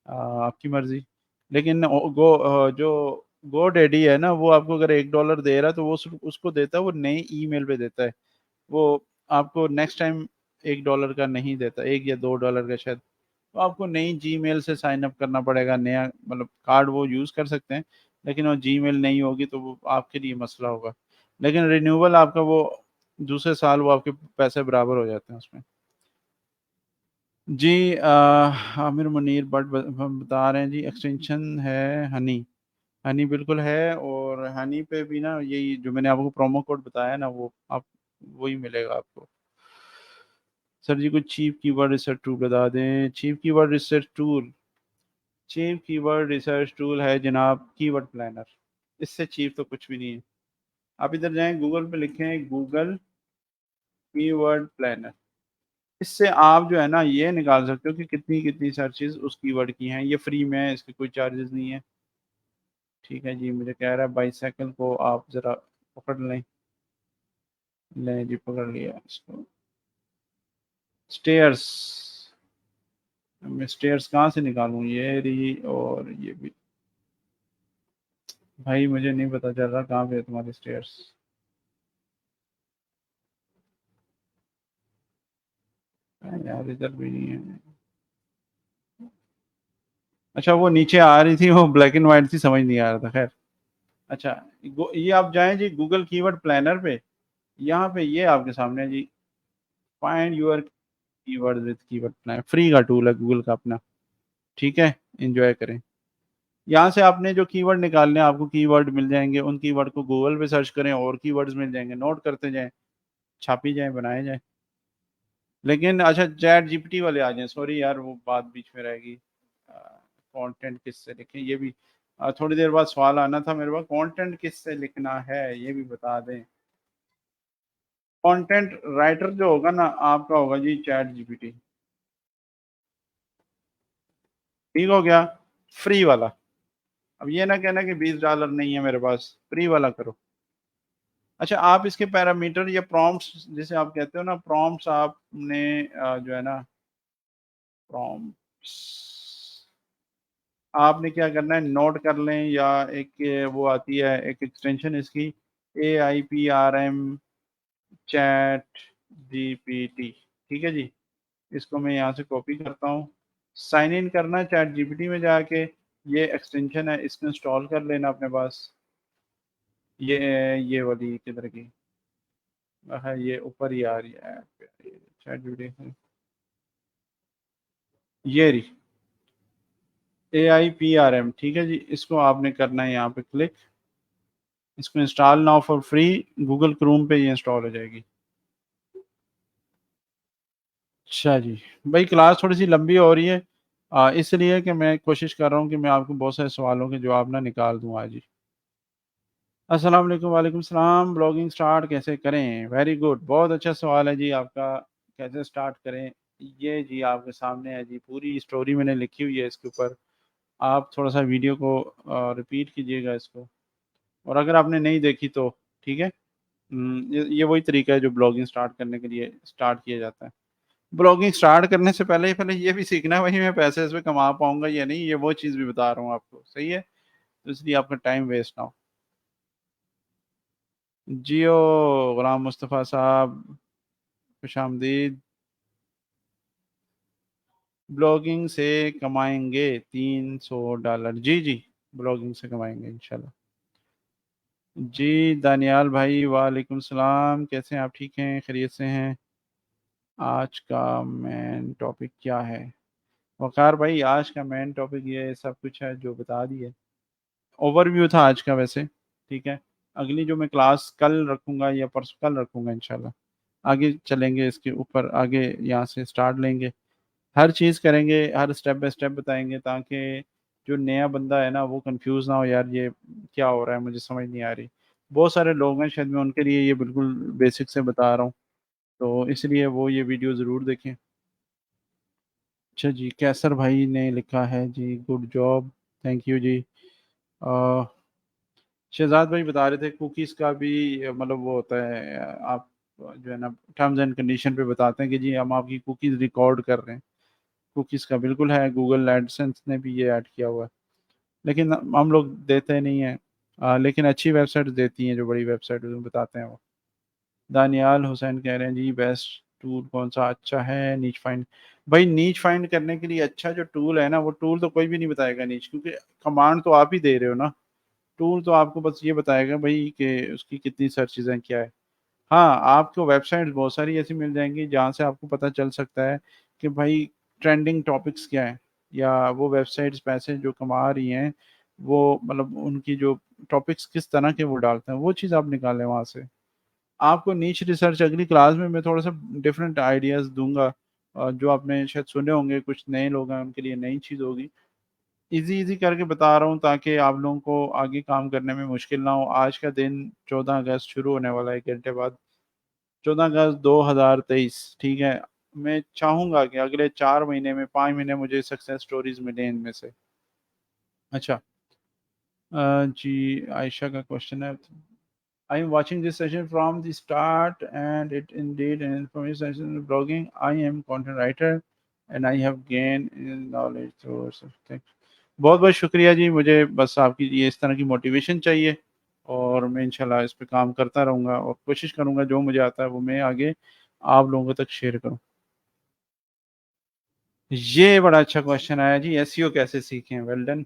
आपकी मर्जी। लेकिन जो गो डैडी है ना, वो आपको अगर $1 दे रहा है तो वो सिर्फ उसको देता है, वो नई ईमेल पे देता है। वो आपको नेक्स्ट टाइम $1 का नहीं देता, 1 या $2 का शायद। तो आपको नई जीमेल से साइन अप करना पड़ेगा, नया मतलब कार्ड वो यूज़ कर सकते हैं, लेकिन वो जीमेल नहीं होगी तो वो आपके लिए मसला होगा। लेकिन रिन्यूअल आपका वो दूसरे साल वो आपके पैसे बराबर हो जाते हैं उसमें। जी आमिर मुनीर बट हम बता रहे हैं जी, एक्सटेंशन है हनी। हनी बिल्कुल है, और हनी पे भी ना यही जो मैंने आपको प्रोमो कोड बताया ना, वो आप वही मिलेगा आपको। सर जी कुछ चीप कीवर्ड रिसर्च टूल बता दें। Cheap keyword research tool, cheap keyword research tool है जनाब कीवर्ड प्लानर। इससे चीप तो कुछ भी नहीं है। आप इधर जाएं, गूगल पे लिखें गूगल कीवर्ड प्लानर। इससे आप जो है ना ये निकाल सकते हो कि कितनी कितनी सर्चेज उस कीवर्ड की हैं। ये फ्री में है, इसके कोई चार्जेस नहीं है। ठीक है जी, मुझे कह रहा है बाईसाइकिल को आप ज़रा पकड़ लें। लें जी, पकड़ लिया इसको। स्टेयर्स, मैं स्टेयर्स कहाँ से निकालूं? ये रही, और ये भी। भाई मुझे नहीं पता चल रहा कहाँ पे है तुम्हारे स्टेयर्स। यार इधर भी नहीं है। अच्छा, वो नीचे आ रही थी, वो ब्लैक एंड व्हाइट थी, समझ नहीं आ रहा था। खैर, अच्छा, ये आप जाएं जी गूगल कीवर्ड प्लानर पे। यहाँ पे ये आपके सामने है जी, find your keyword with keyword planner. Free का टूल है गूगल का अपना। ठीक है, एंजॉय करें। यहाँ से आपने जो कीवर्ड निकालने हैं, आपको कीवर्ड मिल जाएंगे। उन कीवर्ड को गूगल पे सर्च करें और कीवर्ड्स मिल जाएंगे, नोट करते जाएं, छापी जाए, बनाए जाए। लेकिन अच्छा, चैट जीपीटी वाले आ जाएं, सॉरी यार वो बात बीच में रहेगी। कंटेंट किससे लिखें, ये भी थोड़ी देर बाद सवाल आना था मेरे पास, कंटेंट किससे लिखना है ये भी बता दें। कंटेंट राइटर जो होगा ना आपका, होगा जी चैट जीपीटी। ठीक हो गया, फ्री वाला। अब ये ना कहना कि $20 नहीं है मेरे पास, फ्री वाला करो। अच्छा, आप इसके पैरामीटर या प्रॉम्प्ट्स जिसे आप कहते हो ना, प्रॉम्प्ट्स आपने जो है ना, प्रॉम्प्ट्स आपने क्या करना है, नोट कर लें, या एक वो आती है एक एक्सटेंशन इसकी, AIPRM चैट जीपीटी। ठीक है जी, इसको मैं यहाँ से कॉपी करता हूँ। साइन इन करना है चैट जीपीटी में जाके, ये एक्सटेंशन है, इसको इंस्टॉल कर लेना अपने पास। ये वाली किधर की है, ये ऊपर ही आ रही है चैट जीपीटी। ये रही AIPRM। ठीक है जी, इसको आपने करना है यहाँ पे क्लिक। इसको install now for free, Google Chrome पे ये इंस्टॉल हो जाएगी। अच्छा जी, भाई क्लास थोड़ी सी लंबी हो रही है, इसलिए कि मैं कोशिश कर रहा हूँ कि मैं आपको बहुत सारे सवालों के जवाब ना निकाल दूँ आज ही। अस्सलाम वालेकुम। वालेकुम सलाम। ब्लॉगिंग स्टार्ट कैसे करें? वेरी गुड, बहुत अच्छा सवाल है जी आपका। कैसे स्टार्ट करें, ये जी आपके सामने है जी, पूरी स्टोरी मैंने लिखी हुई है इसके ऊपर। आप थोड़ा सा वीडियो को रिपीट कीजिएगा इसको, और अगर आपने नहीं देखी तो ठीक है। ये वही तरीका है जो ब्लॉगिंग स्टार्ट करने के लिए स्टार्ट किया जाता है। ब्लॉगिंग स्टार्ट करने से पहले ये भी सीखना है, वही मैं पैसे इसमें कमा पाऊंगा या नहीं, ये वो चीज़ भी बता रहा हूँ आपको, सही है? तो इसलिए आपका टाइम वेस्ट ना हो। जियो, गुलाम मुस्तफ़ा साहब, खुश आमदीद। ब्लॉगिंग से कमाएंगे $300। जी जी, ब्लॉगिंग से कमाएंगे इंशाल्लाह। जी दानियाल भाई, वालेकुम सलाम, कैसे हैं आप? ठीक हैं, खैरियत से हैं? आज का मेन टॉपिक क्या है? वकार भाई, आज का मेन टॉपिक ये सब कुछ है जो बता दिए। ओवरव्यू था आज का वैसे। ठीक है, अगली जो मैं क्लास कल रखूंगा या परसों कल रखूंगा इंशाल्लाह, आगे चलेंगे इसके ऊपर, आगे यहाँ से स्टार्ट लेंगे, हर चीज़ करेंगे, हर स्टेप बाय स्टेप बताएंगे, ताकि जो नया बंदा है ना वो कंफ्यूज ना हो, यार ये क्या हो रहा है, मुझे समझ नहीं आ रही। बहुत सारे लोग हैं शायद, मैं उनके लिए ये बिल्कुल बेसिक से बता रहा हूँ, तो इसलिए वो ये वीडियो ज़रूर देखें। अच्छा जी, कैसर भाई ने लिखा है जी, गुड जॉब, थैंक यू जी। अ, शहजाद भाई बता रहे थे कुकीज़ का भी मतलब वो होता है, आप जो है ना टर्म्स एंड कंडीशन पे बताते हैं कि जी हम आपकी कुकीज़ रिकॉर्ड कर रहे हैं। कुकीज़ का बिल्कुल है, गूगल एडसेंस ने भी ये ऐड किया हुआ है, लेकिन हम लोग देते नहीं हैं। लेकिन अच्छी वेबसाइट देती हैं, जो बड़ी वेबसाइट उसमें बताते हैं वो। दानियाल हुसैन कह रहे हैं जी, बेस्ट टूल कौन सा अच्छा है नीच फाइंड? भाई नीच फाइंड करने के लिए अच्छा जो टूल है ना, वो टूल तो कोई भी नहीं बताएगा नीच, क्योंकि कमांड तो आप ही दे रहे हो ना। टूल तो आपको बस ये बताएगा भाई कि उसकी कितनी सर्चेज हैं, क्या है। हाँ, आपको वेबसाइट्स बहुत सारी ऐसी मिल जाएंगी जहाँ से आपको पता चल सकता है कि भाई ट्रेंडिंग टॉपिक्स क्या है, या वो वेबसाइट्स पैसे जो कमा रही हैं, वो मतलब उनकी जो टॉपिक्स किस तरह के वो डालते हैं, वो चीज़ आप निकालें वहाँ से। आपको नीच रिसर्च अगली क्लास में मैं थोड़ा सा डिफरेंट आइडियाज़ दूंगा, जो आपने शायद सुने होंगे, कुछ नए लोग हैं उनके लिए नई चीज़ होगी। इजी इजी करके बता रहा हूँ ताकि आप लोगों को आगे काम करने में मुश्किल ना हो। आज का दिन 14 अगस्त शुरू होने वाला है, 1 घंटे बाद, 14 अगस्त 2023। ठीक है, मैं चाहूंगा कि अगले 4 महीने में, 5 महीने मुझे सक्सेस स्टोरीज मिले इनमें से। अच्छा, जी आयशा का क्वेश्चन है, I am watching this session from the start and it indeed an information session in blogging. I am content writer and I have gained in knowledge through such. बहुत बहुत शुक्रिया जी, मुझे बस आपकी ये इस तरह की मोटिवेशन चाहिए और मैं इंशाल्लाह इस पे काम करता रहूँगा और कोशिश करूँगा जो मुझे आता है वो मैं आगे आप लोगों तक शेयर करूँ। ये बड़ा अच्छा क्वेश्चन आया जी, एसईओ कैसे सीखें? Well done.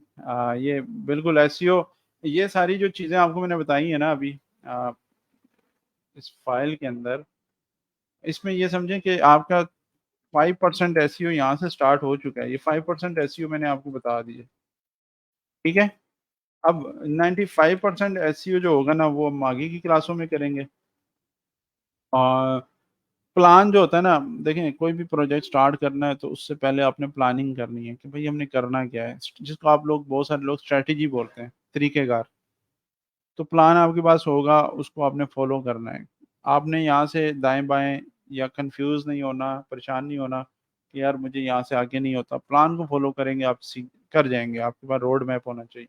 ये बिल्कुल एसईओ, ये सारी जो चीज़ें आपको मैंने बताई है ना अभी अ, इस फाइल के अंदर, इसमें ये समझें कि आपका 5% एसईओ यहाँ से स्टार्ट हो चुका है। ये 5% एसईओ मैंने आपको बता दी है, ठीक है? अब 95% एसईओ जो होगा ना वो हम आगे की क्लासों में करेंगे। और प्लान जो होता है ना, देखें कोई भी प्रोजेक्ट स्टार्ट करना है तो उससे पहले आपने प्लानिंग करनी है कि भाई हमने करना क्या है, जिसको आप लोग बहुत सारे लोग स्ट्रेटजी बोलते हैं, तरीकेकार। तो प्लान आपके पास होगा, उसको आपने फॉलो करना है। आपने यहाँ से दाएं बाएं या कंफ्यूज नहीं होना, परेशान नहीं होना कि यार मुझे यहाँ से आगे नहीं होता। प्लान को फॉलो करेंगे आप सीख कर जाएंगे, आपके पास रोड मैप होना चाहिए।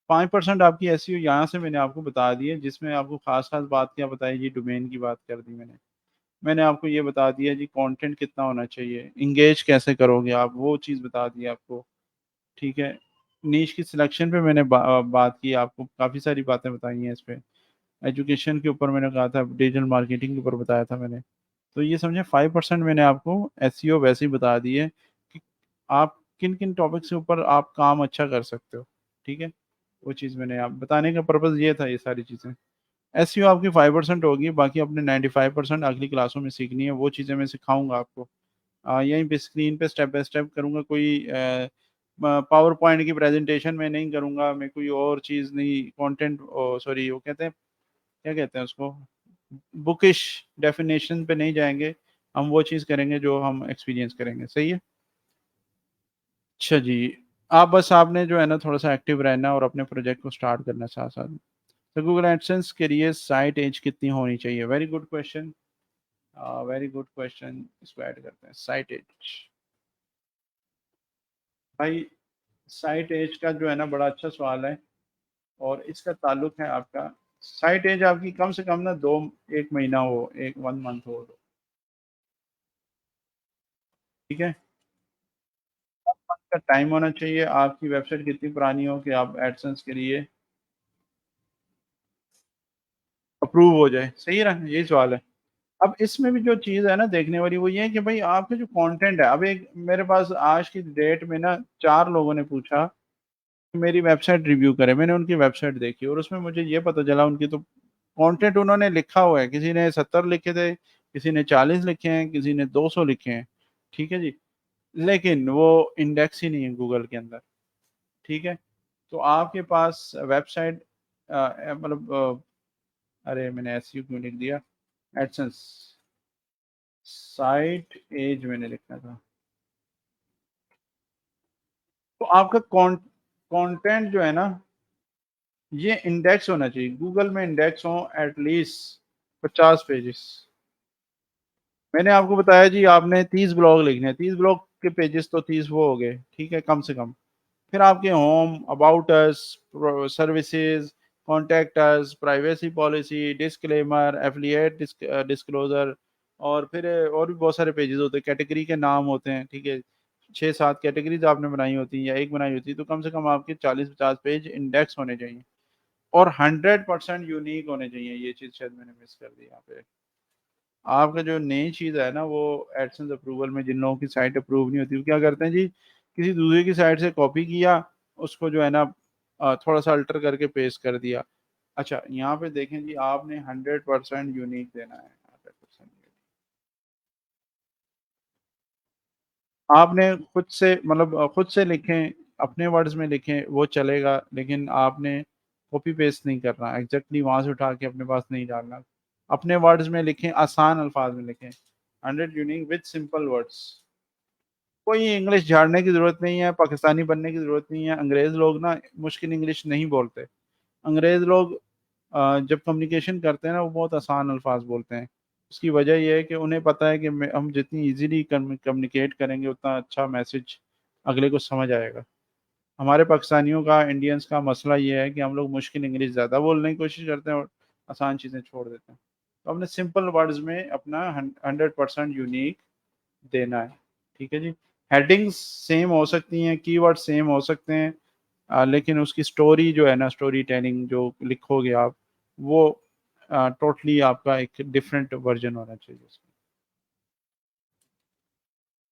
5% आपकी एसईओ यहाँ से मैंने आपको बता दी है, जिसमें आपको खास खास बात क्या बताई जी, डोमेन की बात कर दी मैंने। मैंने आपको ये बता दिया जी कंटेंट कितना होना चाहिए, इंगेज कैसे करोगे आप, वो चीज़ बता दी आपको, ठीक है। नीश की सिलेक्शन पे मैंने बात की, आपको काफ़ी सारी बातें बताई हैं इस पे। एजुकेशन के ऊपर मैंने कहा था, डिजिटल मार्केटिंग के ऊपर बताया था मैंने। तो ये समझे 5% मैंने आपको एसईओ वैसे ही बता दी है कि आप किन किन टॉपिक के ऊपर आप काम अच्छा कर सकते हो, ठीक है। वो चीज़ मैंने आप बताने का पर्पज़ ये था, ये सारी चीज़ें। एसईओ आपकी 5% होगी, बाकी अपने 95% अगली क्लासों में सीखनी है, वो चीज़ें मैं सिखाऊंगा आपको। यहीं पे स्क्रीन पे स्टेप बाय स्टेप करूंगा, कोई पावर पॉइंट की प्रेजेंटेशन में नहीं करूंगा, मैं कोई और चीज़ नहीं, कंटेंट सॉरी वो कहते हैं, क्या कहते हैं उसको, बुकिश डेफिनेशन पे नहीं जाएंगे। हम वो चीज़ करेंगे जो हम एक्सपीरियंस करेंगे, सही है। अच्छा जी, आप बस आपने जो है ना थोड़ा सा एक्टिव रहना और अपने प्रोजेक्ट को स्टार्ट करना साथ साथ में। तो गूगल एडसेंस के लिए साइट एज कितनी होनी चाहिए? Very good question, very good question. इसको ऐड करते हैं, साइट एज। भाई साइट एज का जो है ना बड़ा अच्छा सवाल है, और इसका ताल्लुक है आपका, साइट एज आपकी कम से कम ना दो, एक महीना हो, एक 1 मंथ हो, ठीक है। का टाइम होना चाहिए, आपकी वेबसाइट कितनी पुरानी हो कि आप एडसेंस के लिए अप्रूव हो जाए, सही है ना, यही सवाल है। अब इसमें भी जो चीज़ है ना देखने वाली वो ये है कि भाई आपका जो कंटेंट है, अब एक मेरे पास आज की डेट में ना 4 लोगों ने पूछा कि मेरी वेबसाइट रिव्यू करें। मैंने उनकी वेबसाइट देखी और उसमें मुझे ये पता चला उनकी तो कंटेंट उन्होंने लिखा हुआ है, किसी ने 70 लिखे थे, किसी ने 40 लिखे हैं, किसी ने 200 लिखे हैं, ठीक है जी। लेकिन वो इंडेक्स ही नहीं है गूगल के अंदर, ठीक है। तो आपके पास वेबसाइट मतलब अरे मैंने एसईओ क्यों लिख दिया, एडसेंस, साइट एज मैंने लिखना था। तो आपका कंटेंट जो है ना ये इंडेक्स होना चाहिए, गूगल में इंडेक्स हो एटलीस्ट 50 पेजेस। मैंने आपको बताया जी आपने 30 ब्लॉग लिखने हैं, 30 ब्लॉग के पेजेस तो 30 वो हो गए, ठीक है, कम से कम। फिर आपके home, about us, services, contact us, privacy policy, disclaimer, affiliate disclosure, और फिर और भी बहुत सारे पेजेस होते हैं, कैटेगरी के नाम होते हैं, ठीक है। 6-7 कैटेगरीज आपने बनाई होती हैं या एक बनाई होती है, तो कम से कम आपके 40-50 पेज इंडेक्स होने चाहिए और 100% यूनिक होने चाहिए। ये चीज़ शायद मैंने मिस कर दी यहाँ पे। आपका जो नई चीज़ है ना वो एडसेंस अप्रूवल में, जिन लोगों की साइट अप्रूव नहीं होती वो क्या करते हैं जी, किसी दूसरे की साइट से कॉपी किया, उसको जो है ना थोड़ा सा अल्टर करके पेस्ट कर दिया। अच्छा यहाँ पे देखें जी, आपने 100% यूनिक देना है, 100%। आपने खुद से मतलब खुद से लिखें, अपने वर्ड्स में लिखें वो चलेगा, लेकिन आपने कॉपी पेस्ट नहीं करना, एग्जैक्टली वहां से उठा के अपने पास नहीं डालना। अपने वर्ड्स में लिखें, आसान अल्फाज में लिखें, 100 यूनिक विद सिंपल वर्ड्स। कोई इंग्लिश झाड़ने की जरूरत नहीं है, पाकिस्तानी बनने की जरूरत नहीं है। अंग्रेज लोग ना मुश्किल इंग्लिश नहीं बोलते। अंग्रेज लोग जब कम्युनिकेशन करते हैं ना वो बहुत आसान अल्फाज बोलते हैं। उसकी वजह यह है कि उन्हें पता है कि हम जितनी इजीली कम्युनिकेट करेंगे उतना अच्छा मैसेज अगले को समझ आएगा। हमारे पाकिस्तानियों का, इंडियंस का मसला ये है कि हम लोग मुश्किल इंग्लिश ज़्यादा बोलने की कोशिश करते हैं और आसान चीज़ें छोड़ देते हैं। तो हमने सिंपल वर्ड्स में अपना 100% यूनिक देना है। ठीक है जी। हेडिंग्स सेम हो सकती हैं, कीवर्ड सेम हो सकते हैं, लेकिन उसकी स्टोरी जो है ना, स्टोरी टेलिंग जो लिखोगे आप, वो टोटली आपका एक डिफरेंट वर्जन होना चाहिए उसमें।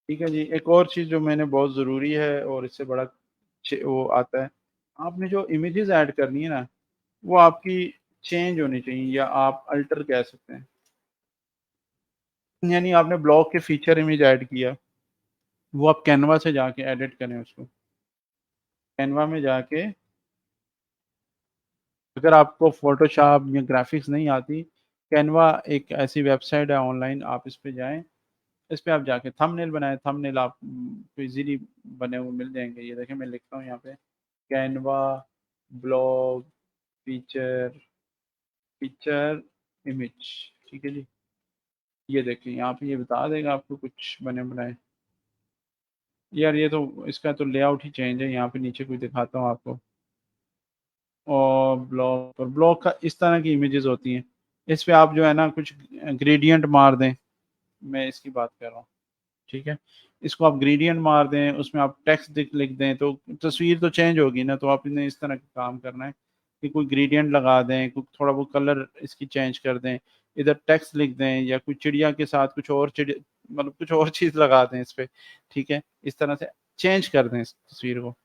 ठीक है जी। एक और चीज़ जो मैंने बहुत ज़रूरी है और इससे बड़ा वो आता है, आपने जो इमेजेस ऐड करनी है ना, वो आपकी चेंज होनी चाहिए, या आप अल्टर कह सकते हैं। यानी आपने ब्लॉग के फीचर इमेज ऐड किया, वो आप कैनवा से जाके एडिट करें उसको। कैनवा में जाके, अगर आपको फ़ोटोशॉप या ग्राफ़िक्स नहीं आती, कैनवा एक ऐसी वेबसाइट है ऑनलाइन, आप इस पे जाएँ, इस पे आप जाके थंबनेल बनाएँ, थंबनेल आप को ईज़िली बने हुए मिल जाएँगे। ये देखिए मैं लिखता हूँ यहाँ पे, Canva blog feature picture image. ठीक है जी। ये देखिए यहाँ पे ये बता देगा आपको कुछ बने बनाए। यार ये तो इसका तो लेआउट ही चेंज है, यहाँ पे नीचे कुछ दिखाता हूँ आपको। और ब्लॉग का इस तरह की इमेजेस होती हैं। इस पे आप जो है ना कुछ ग्रेडियंट मार दें, मैं इसकी बात कर रहा हूँ। ठीक है। इसको आप ग्रेडियंट मार दें, उसमें आप टेक्स्ट लिख दें, तो तस्वीर तो चेंज होगी ना। तो आपने इस तरह का काम करना है कि कोई ग्रेडियंट लगा दें, कोई थोड़ा वो कलर इसकी चेंज कर दें, इधर टेक्स्ट लिख दें, या कुछ चिड़िया के साथ कुछ और चिड़िया, मतलब कुछ और चीज़ लगा दें इस पे। ठीक है। इस तरह से चेंज कर दें इस तस्वीर को,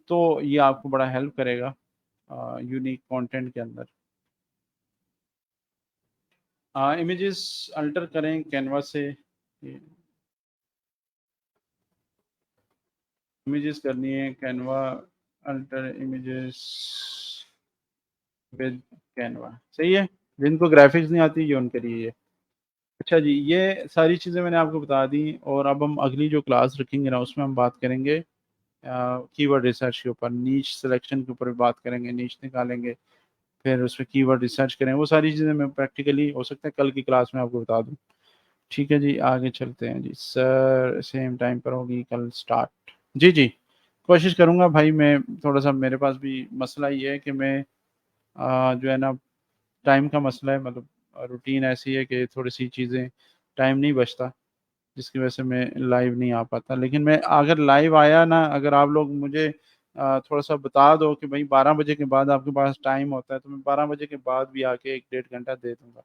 तो ये आपको बड़ा हेल्प करेगा यूनिक कंटेंट के अंदर। इमेजेस अल्टर करें कैनवा से। इमेजेस करनी है Canva, alter images with Canva, सही है। जिनको ग्राफिक्स नहीं आती ये उनके लिए ये। अच्छा जी, ये सारी चीज़ें मैंने आपको बता दी, और अब हम अगली जो क्लास रखेंगे ना, उसमें हम बात करेंगे कीवर्ड रिसर्च के ऊपर, नीच सिलेक्शन के ऊपर भी बात करेंगे, नीच निकालेंगे, फिर उस पर कीवर्ड रिसर्च करें। वो सारी चीज़ें मैं प्रैक्टिकली हो सकता है कल की क्लास में आपको बता दूँ। ठीक है जी, आगे चलते हैं जी। सर सेम टाइम पर होगी कल स्टार्ट। जी जी, कोशिश करूँगा भाई। मैं थोड़ा सा, मेरे पास भी मसला ये है कि मैं जो है ना, टाइम का मसला है, मतलब रूटीन ऐसी है कि थोड़ी सी चीज़ें, टाइम नहीं बचता, जिसकी वजह से मैं लाइव नहीं आ पाता। लेकिन मैं अगर लाइव आया ना, अगर आप लोग मुझे थोड़ा सा बता दो कि भाई 12 बजे के बाद आपके पास टाइम होता है, तो मैं 12 बजे के बाद भी आके 1 डेढ़ घंटा दे दूँगा।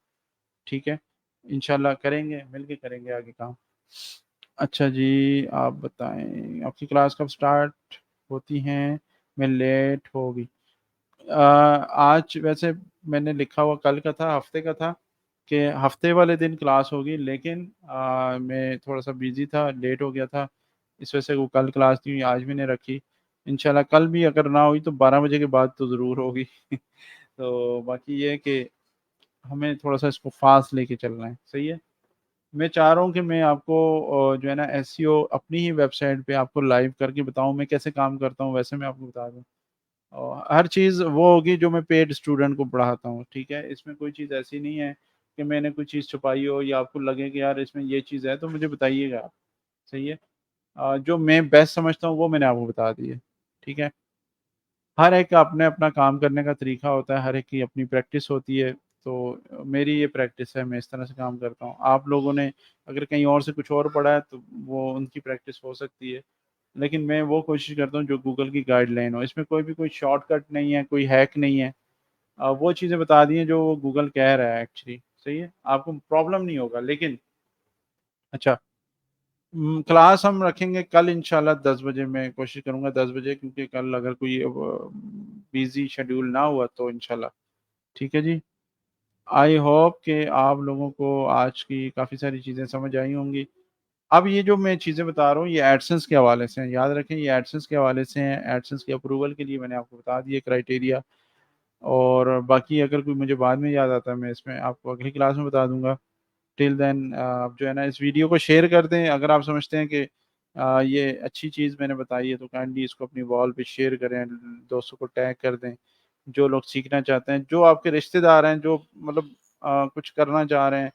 ठीक है। इंशाल्लाह करेंगे, मिलके करेंगे आगे काम। अच्छा जी, आप बताएं आपकी क्लास कब स्टार्ट होती हैं? मैं लेट होगी। आज वैसे मैंने लिखा हुआ कल का था, हफ्ते का था, कि हफ्ते वाले दिन क्लास होगी, लेकिन मैं थोड़ा सा बिजी था, लेट हो गया था, इस वजह से वो कल क्लास थी, आज भी नहीं रखी। इंशाल्लाह कल भी अगर ना हुई तो 12 बजे के बाद तो ज़रूर होगी। तो बाकी ये है कि हमें थोड़ा सा इसको फास्ट लेके चलना है, सही है। मैं चाह रहा हूँ कि मैं आपको जो है ना एसईओ अपनी ही वेबसाइट पे आपको लाइव करके बताऊँ, मैं कैसे काम करता हूँ, वैसे मैं आपको बता दूँ। और हर चीज़ वो होगी जो मैं पेड स्टूडेंट को पढ़ाता हूँ। ठीक है। इसमें कोई चीज़ ऐसी नहीं है कि मैंने कोई चीज़ छुपाई हो, या आपको लगे कि यार इसमें ये चीज़ है, तो मुझे बताइएगा आप। सही है। जो मैं बेस्ट समझता हूँ वो मैंने आपको बता दी है। ठीक है। हर एक का अपने अपना काम करने का तरीका होता है, हर एक की अपनी प्रैक्टिस होती है। तो मेरी ये प्रैक्टिस है, मैं इस तरह से काम करता हूँ। आप लोगों ने अगर कहीं और से कुछ और पढ़ा है तो वो उनकी प्रैक्टिस हो सकती है, लेकिन मैं वो कोशिश करता हूँ जो गूगल की गाइडलाइन हो। इसमें कोई भी कोई शॉर्टकट नहीं है, कोई हैक नहीं है। वो चीज़ें बता दी हैं जो वो गूगल कह रहा है एक्चुअली। सही है, आपको प्रॉब्लम नहीं होगा। लेकिन अच्छा, क्लास हम रखेंगे कल इंशाल्लाह 10 बजे। मैं कोशिश करूंगा 10 बजे, क्योंकि कल अगर कोई बिजी शेड्यूल ना हुआ तो इंशाल्लाह। ठीक है जी। आई होप कि आप लोगों को आज की काफ़ी सारी चीज़ें समझ आई होंगी। अब ये जो मैं चीज़ें बता रहा हूँ ये एडसेंस के हवाले से हैं, याद रखें ये एडसेंस के हवाले से हैं। एडसेंस के अप्रूवल के लिए मैंने आपको बता दिए क्राइटेरिया, और बाकी अगर कोई मुझे बाद में याद आता है मैं इसमें आपको अगली क्लास में बता दूंगा। टिल देन आप जो है ना इस वीडियो को शेयर कर दें, अगर आप समझते हैं कि ये अच्छी चीज़ मैंने बताई है, तो काइंडली इसको अपनी वॉल पे शेयर करें, दोस्तों को टैग कर दें, जो लोग सीखना चाहते हैं, जो आपके रिश्तेदार हैं, जो मतलब कुछ करना चाह रहे हैं,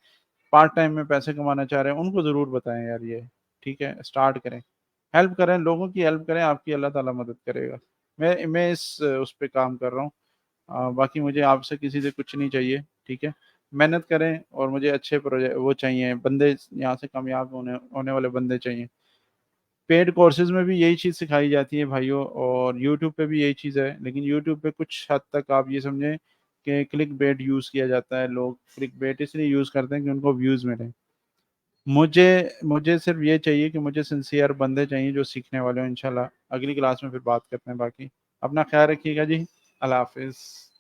पार्ट टाइम में पैसे कमाना चाह रहे हैं, उनको ज़रूर बताएं यार ये। ठीक है, स्टार्ट करें। हेल्प करें, लोगों की हेल्प करें, आपकी अल्लाह ताला मदद करेगा। मैं इस उस पे काम कर रहा हूँ। बाकी मुझे आपसे किसी से कुछ नहीं चाहिए, ठीक है? मेहनत करें और मुझे अच्छे वो चाहिए बंदे, यहाँ से कामयाब होने होने वाले बंदे चाहिए। पेड कोर्सेज़ में भी यही चीज़ सिखाई जाती है भाइयों, और यूट्यूब पे भी यही चीज़ है, लेकिन यूट्यूब पे कुछ हद तक आप ये समझें कि क्लिकबेट यूज़ किया जाता है। लोग क्लिकबेट इसलिए यूज़ करते हैं कि उनको व्यूज़ मिलें। मुझे मुझे सिर्फ़ ये चाहिए कि मुझे सिंसियर बंदे चाहिए जो सीखने वाले हों। इंशाल्लाह अगली क्लास में फिर बात करते हैं बाकी। अपना ख़्याल रखिएगा जी। अल्लाह हाफ़िज़।